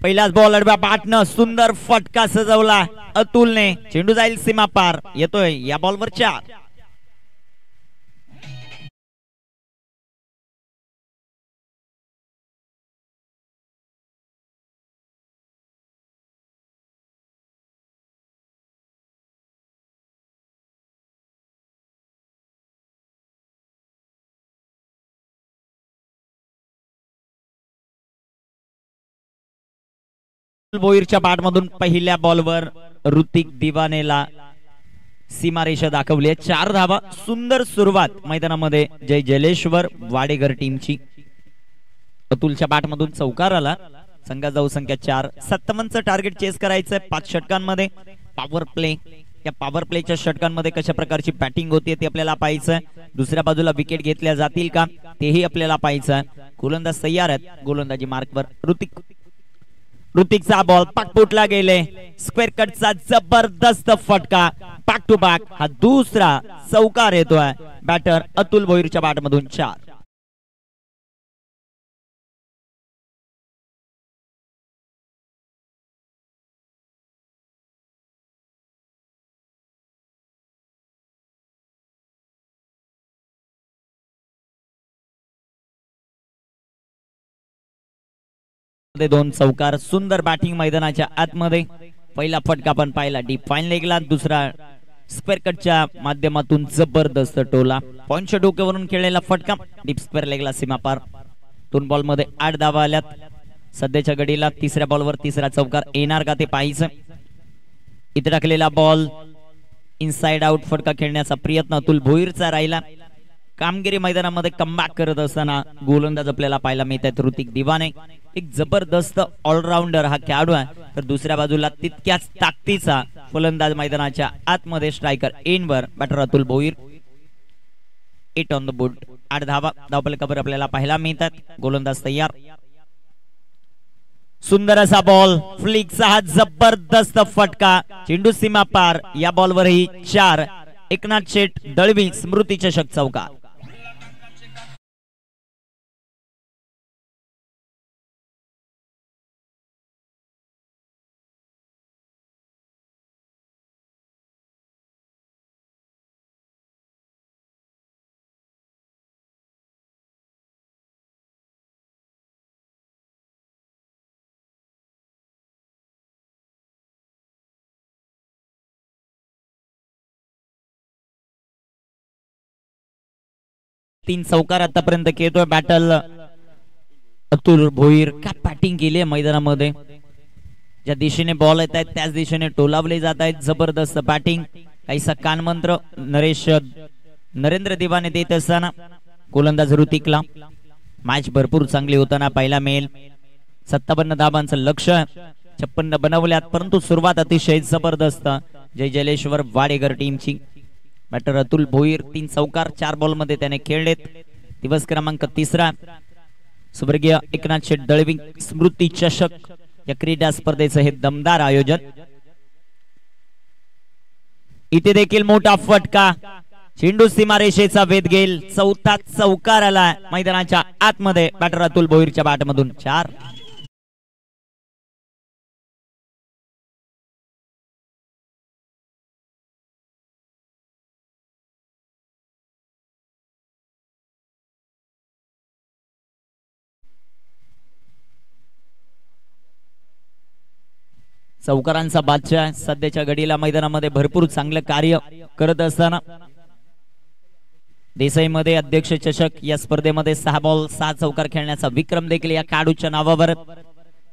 पहिलाच बॉल अडव्या बॅटनं सुंदर फटका सजवला अतुलने. चेंडू जाईल सीमा पार. येतोय या बॉलवर 4. भोईरच्या बॅटमधून पहिल्या बॉलवर ऋतिक दिवानेला सीमारेषा दाखवली आहे. 4 धावा. सुंदर सुरुवात मैदानामध्ये जय जलेश्वर वाडेघर टीमची. अतुलच्या बॅटमधून चौकार आला. संघाचा धावसंख्या 4. 57चं टार्गेट चेस करायचंय 5 षटकांमध्ये. Power play. या पॉवर प्लेच्या षटकांमध्ये कशा प्रकारची बॅटिंग होते ते आपल्याला पाहायचंय. दुसऱ्या बाजूला विकेट घेतल्या जातील का तेही आपल्याला पाहायचंय. गोलंदाज तयार आहेत. गोलंदाजी मार्कवर ऋतिकचा बॉल पाकपुटला गेले. स्क्वेअर कटचा जबरदस्त फटका. बॅक टू बॅक हा दुसरा चौकार येतोय. बॅटर अतुल भोईरच्या बॅटमधून 4. दोन चौकार. सुंदर बॅटिंग मैदानाच्या आतमध्ये. पहिला फटका पण पाहिला डीप फाईन लेगला. दुसरा स्क्वेअर कटच्या माध्यमातून जबरदस्त टोला. पॉइंटच्या डोक्यावरून खेळलेला फटका डीप स्क्वेअर लेगला सीमा पार. 2 बॉल मध्ये 8 धावा आल्यात. सध्याच्या घडीला तिसऱ्या बॉलवर तिसरा चौकार येणार का ते पाहायचं. इथे टाकलेला बॉल इनसाइड आउट. फटका खेळण्याचा प्रयत्न अतुल भोईरचा राहिला. कामगिरी मैदानामध्ये कमबॅक करत असताना गोलंदाज आपल्याला पाहायला मिळत आहेत ऋतिक दिवाने. एक जबरदस्त ऑलराऊंडर हा खेळाडू आहे. तर दुसऱ्या बाजूला तितक्याच ताकदीचा फलंदाज मैदानाच्या आतमध्ये स्ट्रायकर एनवर batter Atul Bhoir. 8 on the board. 8 धावा. धावफलकावर आपल्याला पाहायला मिळतात. गोलंदाज तयार. सुंदर असा बॉल. फ्लिकचा हा जबरदस्त फटका. चेंडू सीमा पार. या बॉलवरही 4. एकनाथ शेठ दळवी स्मृती चषक चौकार. तीन चौकार आतापर्यंत खेळतोय बॅटल अतुल भोईर. काय बॅटिंग केली आहे मैदानामध्ये. ज्या दिशेने बॉल येत आहेत त्याच दिशेने टोलावले जात आहेत. जबरदस्त बॅटिंग. काहीसा कानमंत्र नरेंद्र दिवाने देत असताना गोलंदाज ऋतिकला. मॅच भरपूर चांगली होताना पाहायला मिळेल. 57 धावांचं लक्ष्य. 56 बनवल्यात परंतु सुरुवात अतिशय जबरदस्त जय जलेश्वर वाडेघर टीमची. बॅटर अतुल भोईर 3 चौकार 4 बॉल मध्ये त्याने खेळलेत. दिवस क्रमांक 3. स्वर्गीय एकनाथ शेठ दळवी स्मृती चषक या क्रीडा स्पर्धेचं हे दमदार आयोजन. इथे देखील मोठा फटका. चेंडू सीमारेषेचा वेध घेईल. 4था चौकार आला मैदानाच्या आतमध्ये. बॅटर अतुल भोईरच्या बॅटमधून 4. चौकारांचा बादशाह सध्याच्या घडीला मैदानामध्ये भरपूर चांगलं कार्य करत असताना देसाईमध्ये अध्यक्ष चषक या स्पर्धेमध्ये 6 बॉल 6 चौकार खेळण्याचा विक्रम देखील या खेळाडूच्या नावावर.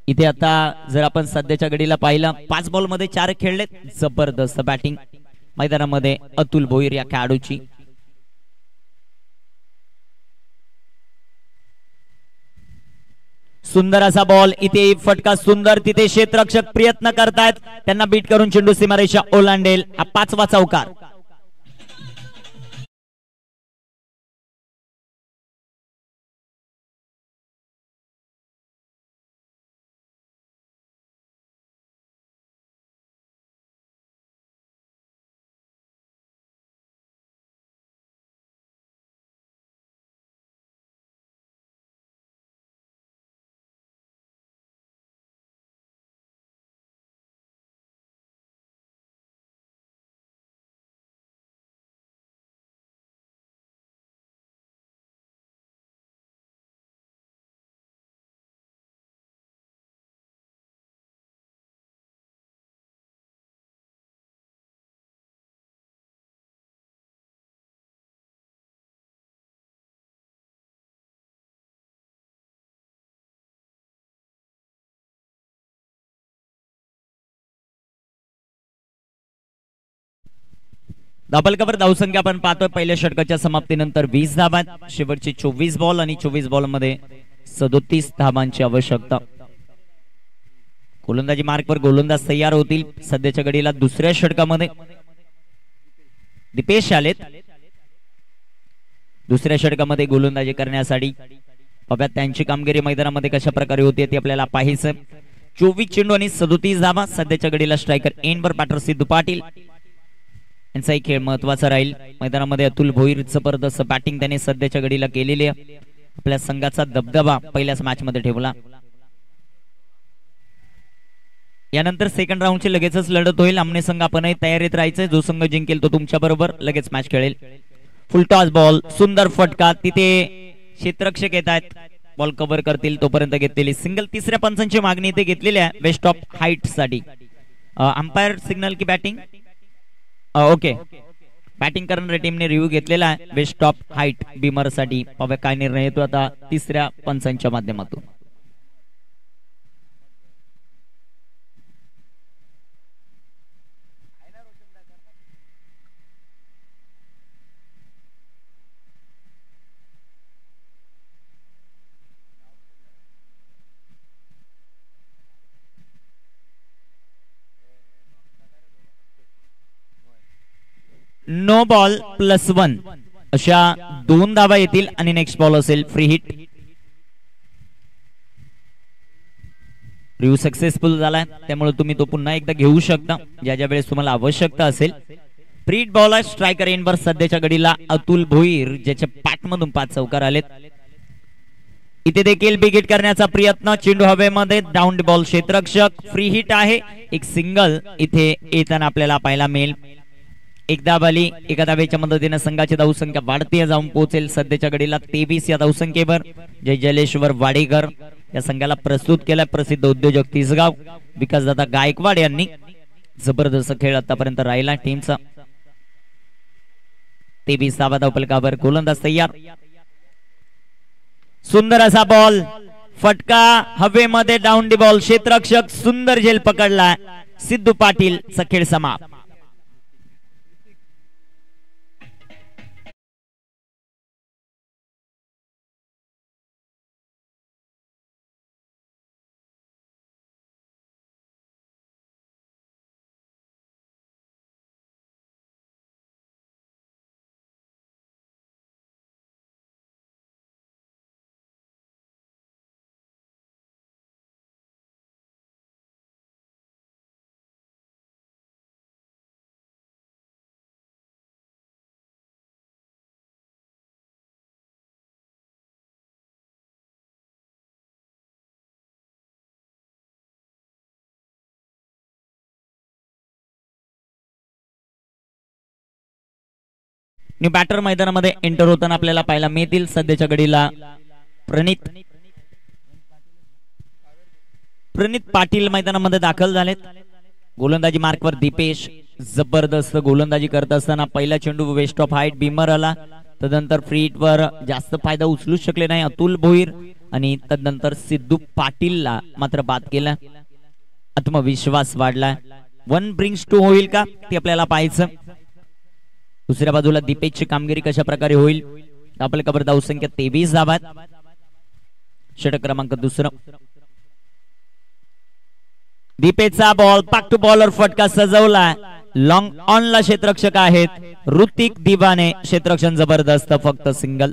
इथे आता जर आपण सध्याच्या घडीला पाहिलं 5 बॉल मध्ये 4 खेळले. जबरदस्त बॅटिंग मैदानामध्ये अतुल भोईर या खेळाडूची. सुंदर असा बॉल. इथे फटका सुंदर. तिथे क्षेत्ररक्षक प्रयत्न करतायत. त्यांना बीट करून चेंडू सीमारेषा ओलांडेल. हा 5वा चौकार. डबल कव्हर धावसंख्या आपण पाहतोय पहिल्या षटकाच्या समाप्तीनंतर 20 धाबा, शेवटचे 24 बॉल आणि 24 बॉल मध्ये 37 धाबांची आवश्यकता. गोलंदाजी मार्कवर गोलंदाज तयार होतील. सध्याच्या घडीला दुसऱ्या षटकामध्ये दीपेश आलेत. दुसऱ्या षटकामध्ये गोलंदाजी करण्यासाठी बघा त्यांची कामगिरी मैदानामध्ये कशा प्रकारे होते ते आपल्याला पाहायचं. 24 चेंडू आणि 37 धाबा. सध्याच्या घडीला स्ट्रायकर एंडवर बॅटर सिद्धू पाटील यांचाही खेळ महत्वाचा राहील. मैदानामध्ये अतुल भोईर जबरदस्त बॅटिंग त्याने सध्याच्या घडीला केलेली आहे. आपल्या संघाचा दबदबा पहिल्याच मॅच मध्ये ठेवला. यानंतर सेकंड राऊंडची लगेचच लढत होईल. आमने संघ आपणही तयारीत राहायचंय. जो संघ जिंकेल तो तुमच्या बरोबर लगेच मॅच खेळेल. फुल टॉस बॉल, सुंदर फटका. तिथे क्षेत्ररक्षक येत आहेत, बॉल कव्हर करतील तोपर्यंत घेतलेली सिंगल. तिसऱ्या पंचांची मागणी इथे घेतलेली आहे वेस्ट ऑफ हाईट साठी. अंपायर सिग्नल की बॅटिंग ओके. बॅटिंग करणाऱ्या टीमने रिव्ह्यू घेतलेला आहे वेस्ट ऑफ हाईट बीमर साठी. काय निर्णय येतो आता तिसऱ्या पंचांच्या माध्यमातून. नो बॉल +1 अशा 2 धावा येतील आणि नेक्स्ट बॉल असेल फ्री हिट. रिव्ह्यू सक्सेसफुल झालाय त्यामुळे तुम्ही तो पुन्हा एकदा घेऊ शकता ज्या ज्या वेळेस तुम्हाला आवश्यकता असेल. फ्री हिट बॉल आहे. स्ट्रायकर एंडवर सध्याच्या घडीला अतुल भोईर ज्याच्या पाठमधून 5 चौकार आलेत. इथे देखील बिग हिट करण्याचा प्रयत्न. चेंडू हवेमध्ये, डाऊन द बॉल क्षेत्ररक्षक. फ्री हिट आहे. एक सिंगल इथे येताना आपल्याला पाहायला मिळेल. एक धाव आली. एका धावेच्या मदतीने संघाची धावसंख्या वाढते जाऊन पोहोचेल सध्याच्या घडीला 23 या धावसंख्येवर. जय जलेश्वर वाडेकर या संघाला प्रस्तुत केलाय प्रसिद्ध उद्योजक तिसगाव विकासदादा गायकवाड यांनी. जबरदस्त खेळ आतापर्यंत राहिला टीमचा. 23 धावा धावफलकावर. गोलंदाज तयार. सुंदर असा बॉल, फटका हवेमध्ये, डाऊन दी बॉल क्षेत्ररक्षक. सुंदर झेल पकडला सिद्धू पाटील. खेळ समाप्त. न्यू बॅटर मैदानामध्ये एंटर होताना आपल्याला पाहायला मिळतील. सध्याच्या घडीला प्रणित पाटील मैदानामध्ये दाखल झालेत. गोलंदाजी मार्कवर दीपेश जबरदस्त गोलंदाजी करत असताना पहिला चेंडू वेस्ट ऑफ हाईट बीमर आला. तदनंतर फ्री हिट वर जास्त फायदा उचलू शकले नाही अतुल भोईर आणि तदनंतर सिद्धू पाटीलला मात्र बाद केला. आत्मविश्वास वाढला. 1 ब्रिंग्स 2 होईल का ते आपल्याला पाहायचं. दुसऱ्या बाजूला दीपेशची कामगिरी कशा प्रकारे होईल. आपल्या कबर धावसंख्या 23 धावात. षटक क्रमांक 2. दीपेशचा बॉल पाक टू बॉलर फटका सजवला. लॉंग ऑन ला क्षेत्ररक्षक आहेत ऋतिक दिबाने. क्षेत्ररक्षण जबरदस्त, फक्त सिंगल.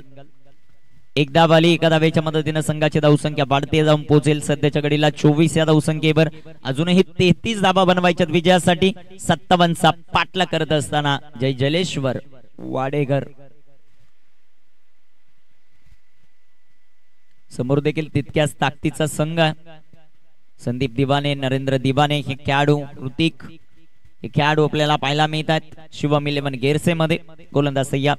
एक धाव आली. एका धावेच्या मदतीने संघाची धावसंख्या वाढते जाऊन पोहोचेल सध्याच्या घडीला 24 या धावसंख्येवर. अजूनही 33 धावा बनवायच्यात विजयासाठी. 57चा पाठला करत असताना जय जलेश्वर वाडेकर. समोर देखील तितक्याच ताकदीचा संघ. संदीप दिवाने, नरेंद्र दिवाने हे खेळाडू, ऋतिक हे खेळाडू आपल्याला पाहायला मिळतात शिवम 11 गेरसे मध्ये. गोलंदाज तयार.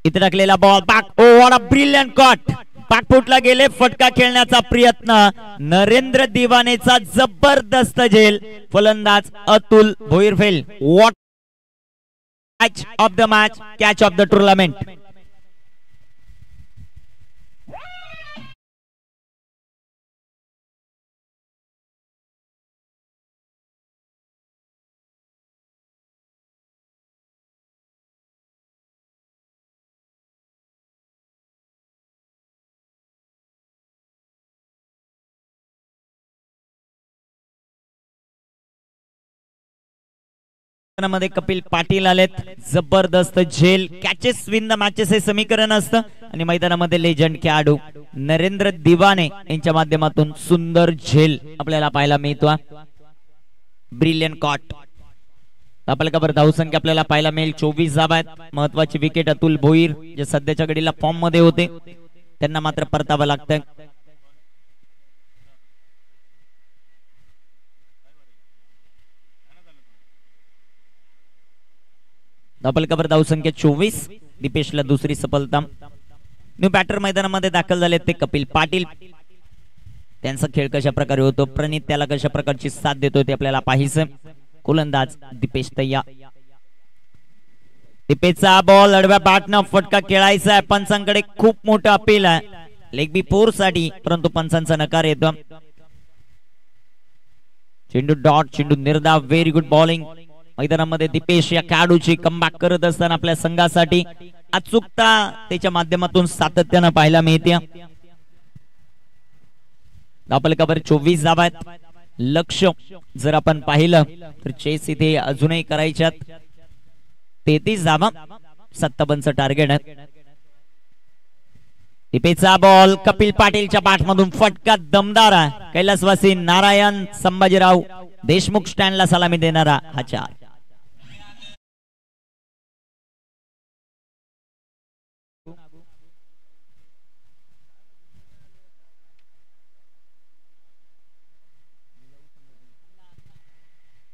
इथे टाकलेला बॉल पाक. What a brilliant cut. पाकफुटला गेले. फटका खेळण्याचा प्रयत्न. नरेंद्र दिवानेचा जबरदस्त झेल. फलंदाज Atul Bhoir fail. What catch of the match, catch of the tournament. मध्ये कपिल पाटील आलेत. जबरदस्त झेल कॅचेस विन द मॅचेस हे समीकरण असतं आणि मैदानामध्ये लेजंड खेळाडू नरेंद्र दिवाने यांच्या माध्यमातून सुंदर झेल आपल्याला पाहायला मिळतो. Brilliant cot. धापलकावर धावसंख्या आपल्याला पाहायला मिळेल 24 धावा आहेत. महत्वाची विकेट अतुल भोईर जे सध्याच्या घडीला फॉर्म मध्ये होते त्यांना मात्र परतावं लागतं. धापलकावर धावसंख्या 24. दीपेशला दुसरी सफलता. न्यू बॅटर मैदानामध्ये दाखल झाले ते कपिल पाटील. त्यांचा खेळ कशा प्रकारे होतो, प्रणित त्याला कशा प्रकारची साथ देतो ते आपल्याला पाहायचं. गोलंदाज दीपेश तय्या. दीपेशचा बॉल अडव्या बॅटनं फटका खेळायचा आहे. पंचांकडे खूप मोठं अपील आहे लेग बी 4 साठी, परंतु पंचांचा नकार येतो. चेंडू डॉट, चेंडू निर्धाव. Very good bowling. मैदानामध्ये दीपेश या खेळाडूची कमबॅक करत असताना आपल्या संघासाठी अचूकता त्याच्या माध्यमातून सातत्यानं पाहायला मिळते. धापलकावर 24 धावा आहेत. लक्ष जर आपण पाहिलं तर चेस इथे अजूनही करायच्यात. 33 धावा 57चं टार्गेट आहे. दीपेशचा बॉल कपिल पाटीलच्या पाठमधून फटका दमदार आहे. कैलासवासी नारायण संभाजीराव देशमुख स्टँडला सलामी देणारा हा चार.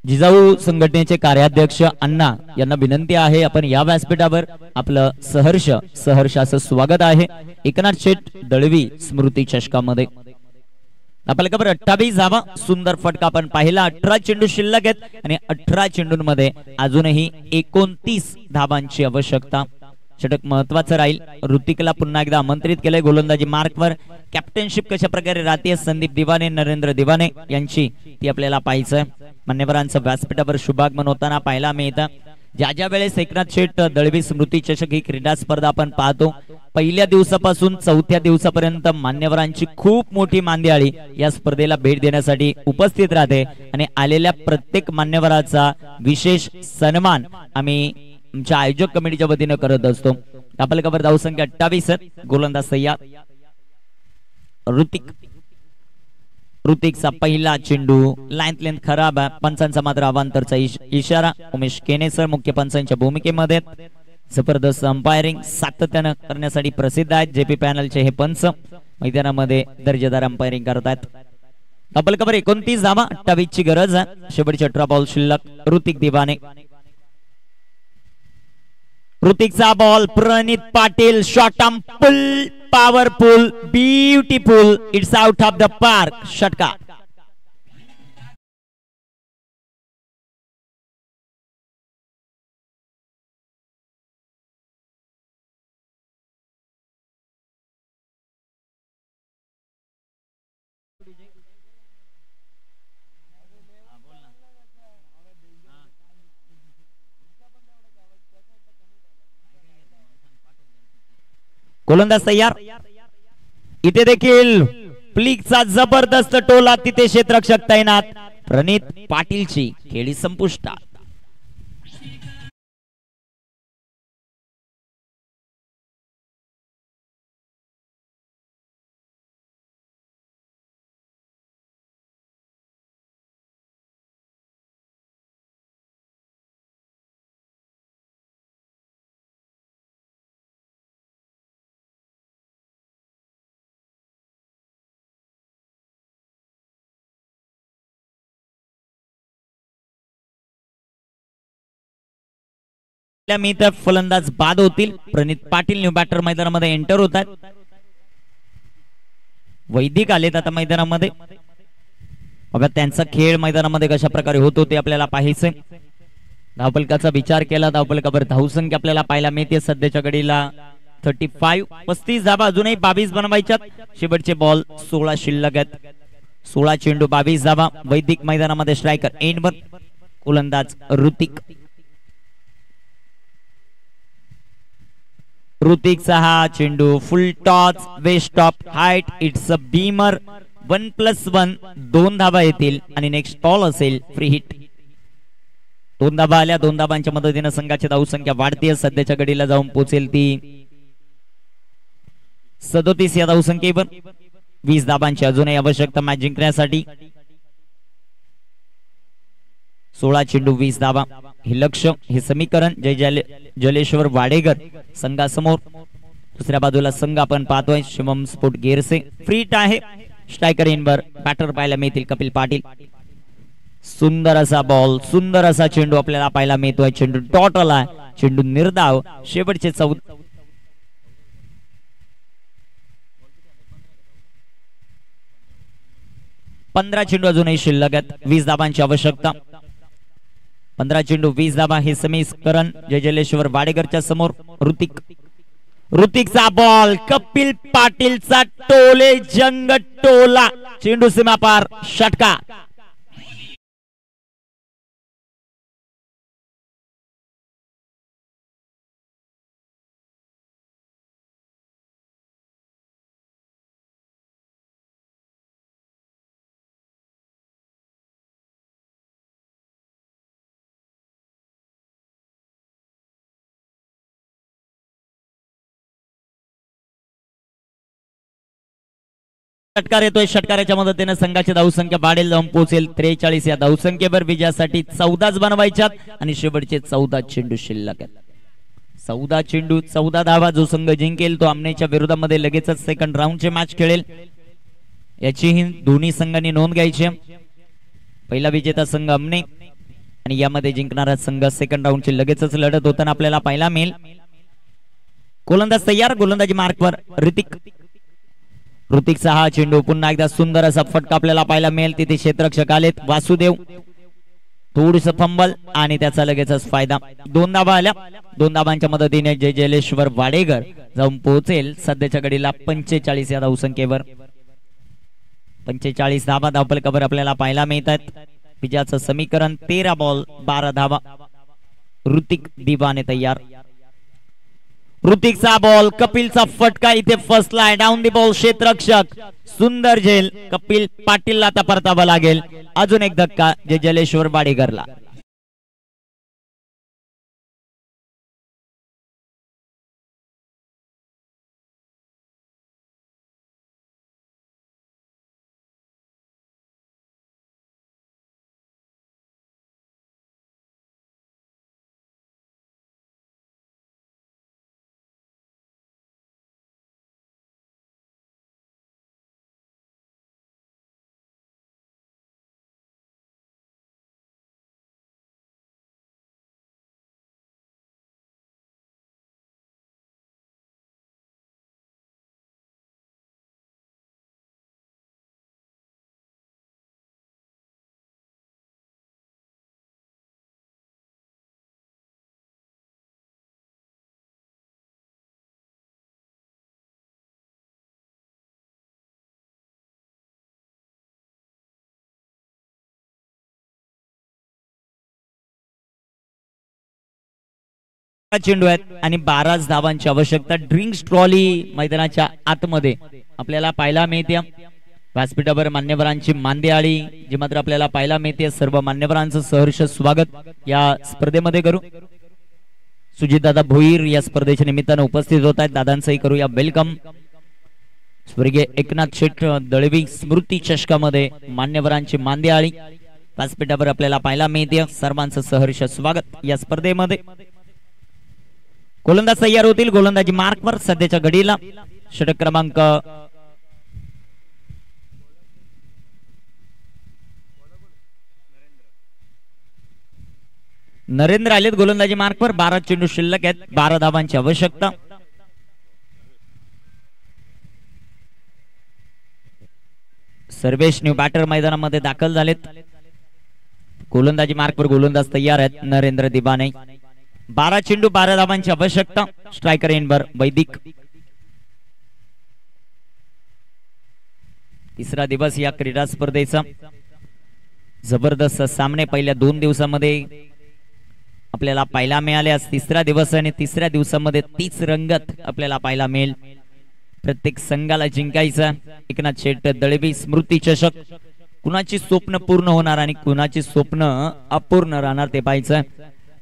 जिजाऊ संघटनेचे कार्याध्यक्ष अण्णा यांना विनंती आहे आपण या व्यासपीठावर आपलं सहर्ष असं स्वागत आहे. एकनाथ शेठ दळवी स्मृती चषकामध्ये. आपल्याकडे 28 धावा. सुंदर फटका आपण पाहिला. 18 चेंडू शिल्लक आहेत आणि 18 चेंडूंमध्ये अजूनही 29 धावांची आवश्यकता. षटक महत्वाचं राहील. ऋतिकला पुन्हा एकदा आमंत्रित केलंय गोलंदाजी मार्कवर. कॅप्टनशिप कशा प्रकारे राहते संदीप दिवाने नरेंद्र दिवाने यांची ती आपल्याला पाहायचंय. मान्यवरांचं व्यासपीठावर शुभागमन होताना पाहायला मिळतं. ज्या वेळेस एकनाथ शेठ दळवी स्मृती चषक ही क्रीडा स्पर्धा आपण पाहतो पहिल्या दिवसापासून चौथ्या दिवसापर्यंत मान्यवरांची खूप मोठी मांदियाळी या स्पर्धेला भेट देण्यासाठी उपस्थित राहते आणि आलेल्या प्रत्येक मान्यवराचा विशेष सन्मान आम्ही आमच्या आयोजक कमिटीच्या वतीने करत असतो. आपल्याकडे धावसंख्या 28. गोलंदाज सय्या. ऋतिकचा पहिला चेंडू लाईन खराब आहे. पंचांचा मात्र अवांतरचा इशारा. उमेश केनेसर मुख्य पंचांच्या भूमिकेमध्ये. जबरदस्त अंपायरिंग सातत्यानं करण्यासाठी प्रसिद्ध आहेत. जेपी पॅनलचे हे पंच मैदानामध्ये दर्जेदार अंपायरिंग करतात. आपल्याकडे 29 धावा 28 ची गरज आहे. शेवटचे 18 बॉल शिल्लक. ऋतिक दिवाने. ऋतिकचा ball Pranit Patil. Shot arm pull powerful beautiful. It's out of the park. षटकार. गोलंदाज तयार. इथे देखील प्लिकचा जबरदस्त टोला. तिथे क्षेत्ररक्षक तैनात. प्रणित पाटीलची खेळी संपुष्टात. फलंदाज बाद होतील. प्रणित पाटील न्यू बॅटर मैदानामध्ये एंटर होत आहेत. वैदिक आलेत आता मैदानामध्ये. बघा त्यांचा खेळ मैदानामध्ये कशा प्रकारे होतो ते आपल्याला पाहायचंय. धावफलकाचा विचार केला. धावफलकावर धावसंख्या आपल्याला पाहायला मिळते सध्याच्या घडीला 35. 35 धावा अजूनही 22 बनवायच्यात. शेवटचे बॉल 16 शिल्लक आहेत. 16 चेंडू 22 धावा. वैदिक मैदानामध्ये स्ट्रायकर एंडवर. गोलंदाज ऋतिक. ऋतिकचा हा चेंडू full toss waist of height. It's a beamer. 1+1 2 धावा येतील आणि नेक्स्ट बॉल असेल फ्री हिट. 2 धाबा आल्या. 2 धाबांच्या मदतीने संघाची धावसंख्या वाढते. सध्याच्या घडीला जाऊन पोहोचेल ती 37 या धावसंख्येवर. 20 धाबांची अजूनही आवश्यकता मॅच जिंकण्यासाठी. 16 चेंडू 20 धाबा हे लक्ष्य, हे समीकरण. जलेश्वर वाडेकर संघासमोर. दुसऱ्या बाजूला संघ आपण पाहतोय शिवम स्पोर्ट गेरसे. फ्रीट आहे. स्ट्रायकर इनवर बॅटर पाहायला मिळतील कपिल पाटील. सुंदर असा बॉल, सुंदर असा चेंडू आपल्याला पाहायला मिळतोय. चेंडू डॉट आला, चेंडू निर्धाव. शेवटचे 15 चेंडू अजूनही शिल्लक आहेत. 20 धाबांची आवश्यकता. 15 चेंडू 20 धाबा हे समीकरण जलेश्वर वाडेकरच्या समोर. ऋतिकचा बॉल, कपिल पाटीलचा टोले जंग टोला. चेंडू सीमापार, षटकार. षटकार येतोय. षटकाराच्या मदतीने संघाची धावसंख्या वाढेल, जाऊन पोहोचेल 43 या धावसंख्येवर. विजयासाठी 14च बनवायच्यात आणि शेवटचे 14 चेंडू शिल्लक आहेत. 14 चेंडू 14 धावा. जो संघ जिंकेल तो आमनेच्या विरोधामध्ये लगेचच सेकंड राऊंडचे मॅच खेळेल. याचीही दोन्ही संघांनी नोंद घ्यायची. पहिला विजेता संघ आमने आणि यामध्ये जिंकणारा संघ सेकंड राऊंडची लगेचच लढत होताना आपल्याला पाहायला मिळेल. गोलंदाज तयार. गोलंदाजी मार्कवर ऋतिकचा हा चेंडू. पुन्हा एकदा सुंदर असा फटका आपल्याला पाहायला मिळेल. तिथे क्षेत्ररक्षक आलेत. वासुदेव थोडस फंबल आणि त्याचा लगेचच फायदा. 2 धाबा आल्या. 2 धाबांच्या मदतीने जलेश्वर वाडेकर जाऊन पोहोचेल सध्याच्या घडीला 45 या धावसंख्येवर. 45 धाबा धावफलकावर आपल्याला पाहायला मिळतात. विजयाचं समीकरण 13 बॉल 12 धाबा. ऋतिक दिवाने तयार. ऋतिकचा बॉल, कपिलचा फटका इथे फसलाय. Down the ball क्षेत्ररक्षक. सुंदर झेल. कपिल पाटीलला आता परतावा लागेल. अजून एक धक्का जलेश्वर वाडेकरला. चेंडू आहेत आणि 12 धावांची आवश्यकता. ड्रिंक्स ट्रॉली मैदानाच्या आतमध्ये आपल्याला पाहायला मिळते. व्यासपीठावर मान्यवरांची मांदेआळी जी मात्र आपल्याला पाहायला मिळते. सर्व मान्यवरांचं सहर्ष स्वागत या स्पर्धेमध्ये करू. सुजितदादा भोईर या स्पर्धेच्या निमित्तानं उपस्थित होत आहेत. दादांचंही करूया वेलकम. स्वर्गीय एकनाथ शेठ दळवी स्मृती चषकामध्ये मान्यवरांची मांदेआळी व्यासपीठावर आपल्याला पाहायला मिळते. सर्वांचं सहर्ष स्वागत या स्पर्धेमध्ये. गोलंदाज तयार होतील. गोलंदाजी मार्कवर सध्याच्या घडीला षटक क्रमांक नरेंद्र आलेत. गोलंदाजी मार्कवर 12 चेंडू शिल्लक आहेत. 12 धावांची आवश्यकता. सर्वेश न्यू बॅटर मैदानामध्ये दाखल झालेत. गोलंदाजी मार्कवर गोलंदाज तयार आहेत. नरेंद्र दिबाने. 12 चेंडू 12 धावांची आवश्यकता. स्ट्रायकर एंडवर वैदिक. तिसरा दिवस या क्रीडा स्पर्धेचा. जबरदस्त सामने पहिल्या 2 दिवसामध्ये आपल्याला पाहायला मिळाले. आज तिसरा दिवस आणि तिसऱ्या दिवसामध्ये तीच रंगत आपल्याला पाहायला मिळेल. प्रत्येक संघाला जिंकायचा. एकनाथ शेठ दळवी स्मृती चषक कुणाची स्वप्न पूर्ण होणार आणि कुणाची स्वप्न अपूर्ण राहणार ते पाहायचं.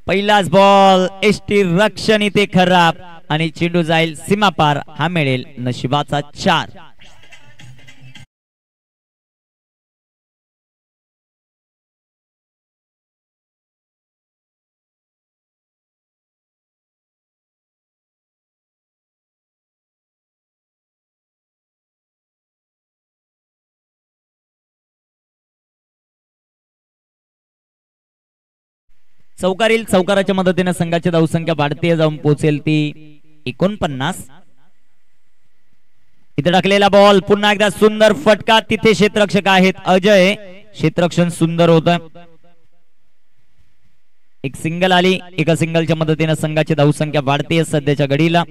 पहिलाच बॉल एसटी रक्षण इथे खराब आणि चेंडू जाईल सीमापार. हा मिळेल नशिबाचा 4. चौकारील चौकाराच्या मदतीने संघाची धावसंख्या वाढते जाऊन पोहोचेल ती 49. इथे टाकलेला बॉल पुन्हा एकदा सुंदर फटका. तिथे क्षेत्ररक्षक आहेत अजय. क्षेत्ररक्षण सुंदर होत. एक सिंगल आली. एका सिंगलच्या मदतीने संघाची धावसंख्या वाढते. सध्याच्या घडीला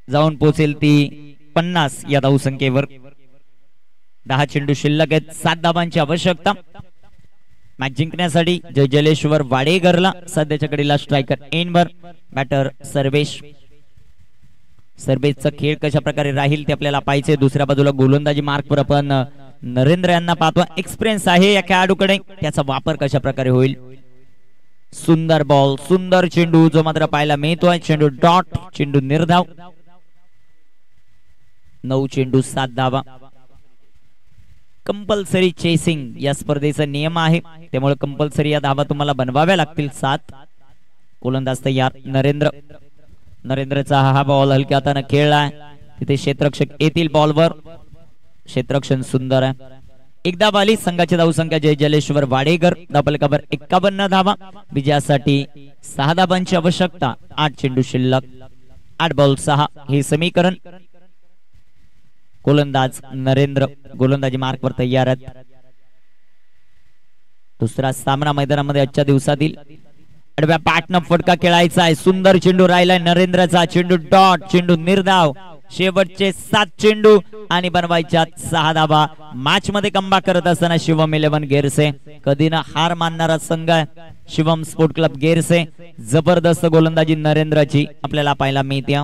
जाऊन पोहोचेल ती 50 या धावसंख्येवर. 10 चेंडू शिल्लक आहेत. 7 धावांची आवश्यकता मॅच जिंकण्यासाठी. जयलेश्वर वाडेघरला सध्याच्या घडीला स्ट्रायकर एनवर बॅटर सर्वेश. सर्वेशचा खेळ कशा प्रकारे राहील ते आपल्याला पाहिजे. दुसऱ्या बाजूला गोलंदाजी मार्कवर आपण नरेंद्र यांना पाहतो. एक्सपिरियन्स आहे या खेळाडूकडे. त्याचा वापर कशा प्रकारे होईल. सुंदर बॉल सुंदर चेंडू जो मात्र पाहायला मिळतोय. चेंडू डॉट. चेंडू निर्धाव. 9 चेंडू 7 धावा. कंपल्सरी चेसिंग या स्पर्धेचा नियम आहे त्यामुळे कंपल्सरी या धावा तुम्हाला बनवाव्या लागतील. 7. गोलंदाज तयार नरेंद्र. नरेंद्रचा हा बॉल हलक्या हाताने खेळला. तिथे क्षेत्ररक्षक येतील बॉलवर. क्षेत्ररक्षण सुंदर आहे. एकदा बाली. संघाची धावसंख्या जयलेश्वर वाडेघर. धावफलकावर 51 धावा. विजयासाठी 6 धावांची आवश्यकता. 8 चेंडू शिल्लक. 8 बॉल 6 हे समीकरण. गोलंदाज नरेंद्र गोलंदाजी मार्कवर तयार आहेत. दुसरा सामना मैदानामध्ये आजच्या दिवसातील. आडव्या पाठनं फटका खेळायचा आहे. सुंदर चेंडू राहिलाय नरेंद्रचा. चेंडू डॉट. चेंडू निर्धाव. शेवटचे 7 चेंडू आणि बनवायच्या 6 धावा. मॅच मध्ये कमबॅक करत असताना शिवम 11 गेरसे. कधी ना हार मानणारा संघ आहे शिवम स्पोर्ट क्लब गेरसे. जबरदस्त गोलंदाजी नरेंद्रची आपल्याला पाहायला मिळते.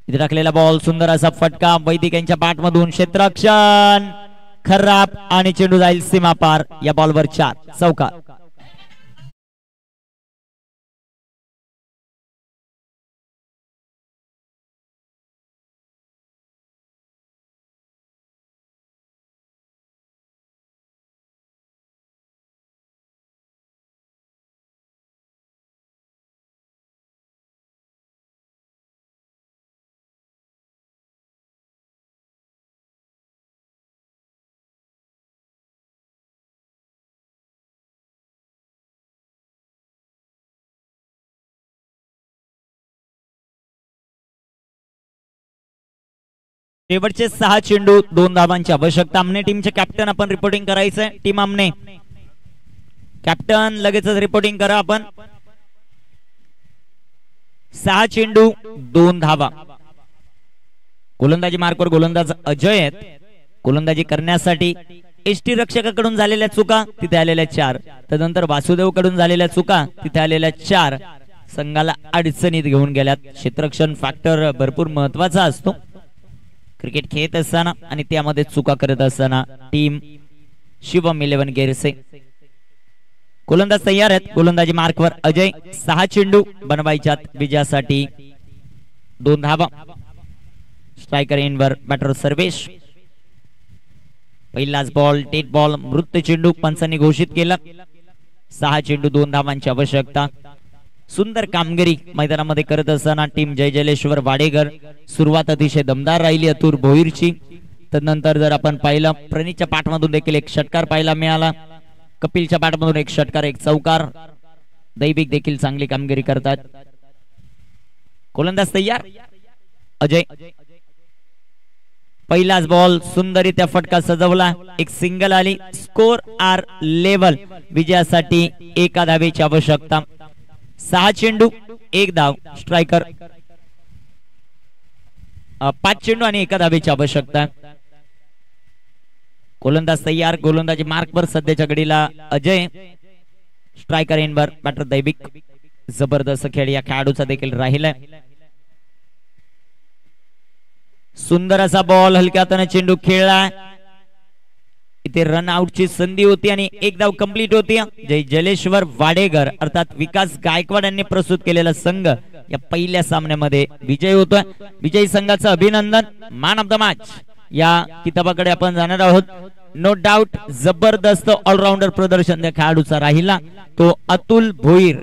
इथे टाकलेला बॉल सुंदर असा फटका. वैदिक यांच्या बॅटमधून क्षेत्ररक्षण खराब आणि चेंडू जाईल सीमापार. या बॉलवर 4 चौकार. शेवटचे 6 चेंडू 2 धावांची आवश्यकता. आमने टीमचे कॅप्टन आपण रिपोर्टिंग करायचंय. टीम आमने कॅप्टन लगेचच रिपोर्टिंग करा आपण. 6 चेंडू 2 धावा. गोलंदाजी मार्कवर गोलंदाज अजय आहेत. गोलंदाजी करण्यासाठी एसटी रक्षकाकडून झालेल्या चुका तिथे आलेल्या 4. त्यानंतर वासुदेव कडून झालेल्या चुका तिथे आलेल्या 4 संघाला अडचणीत घेऊन गेल्यात. क्षेत्ररक्षण फॅक्टर भरपूर महत्वाचा असतो क्रिकेट खेळत असताना आणि त्यामध्ये चुका करत असताना. टीम शिवम 11 गेरसे. गोलंदाज तयार आहेत. गोलंदाजी मार्कवर अजय. 6 चेंडू बनवायच्यात विजयासाठी 2 धावा. स्ट्रायकर एनवर बॅटर सर्वेश. पहिलाच बॉल डेड बॉल मृत चेंडू पंचांनी घोषित केला. 6 चेंडू 2 धावांची आवश्यकता. सुंदर कामगिरी मैदानामध्ये करत असताना टीम जयलेश्वर वाडेघर. सुरुवात अतिशय दमदार राहिली अतुर भोईरची. त्यानंतर जर आपण पाहिलं प्रणीतच्या पाठमधून देखील एक षटकार पाहायला मिळाला. कपिलच्या पाठमधून एक षटकार एक चौकार. दैविक देखील चांगली कामगिरी करतात. गोलंदाज तयार अजय. पहिलाच बॉल सुंदररित्या फटका सजवला. एक सिंगल आली. Score are level. विजयासाठी 1 धावेची आवश्यकता. 6 चेंडू 1 धाव. स्ट्रायकर 5 चेंडू आणि 1 धावेची आवश्यकता. गोलंदाज तयार. गोलंदाजी मार्कवर सध्याच्या घडीला अजय. स्ट्रायकर एनवर बॅटर दैविक. जबरदस्त खेळ या खेळाडूचा देखील राहिलाय. सुंदर असा बॉल हलक्या हाताने चेंडू खेळला. इथे रन आउटची संधी होती आणि एक धाव कंप्लीट होती. जय जलेश्वर वाडेकर अर्थात विकास गायकवाड यांनी प्रस्तुत केलेला संघ या पहिल्या सामन्यामध्ये विजय होतोय. विजयी संघाचं अभिनंदन. मॅन ऑफ द मॅच या किताबाकडे आपण जाणार आहोत. नो डाऊट जबरदस्त ऑलराऊंडर प्रदर्शन त्या खेळाडूचा राहिला तो अतुल भोईर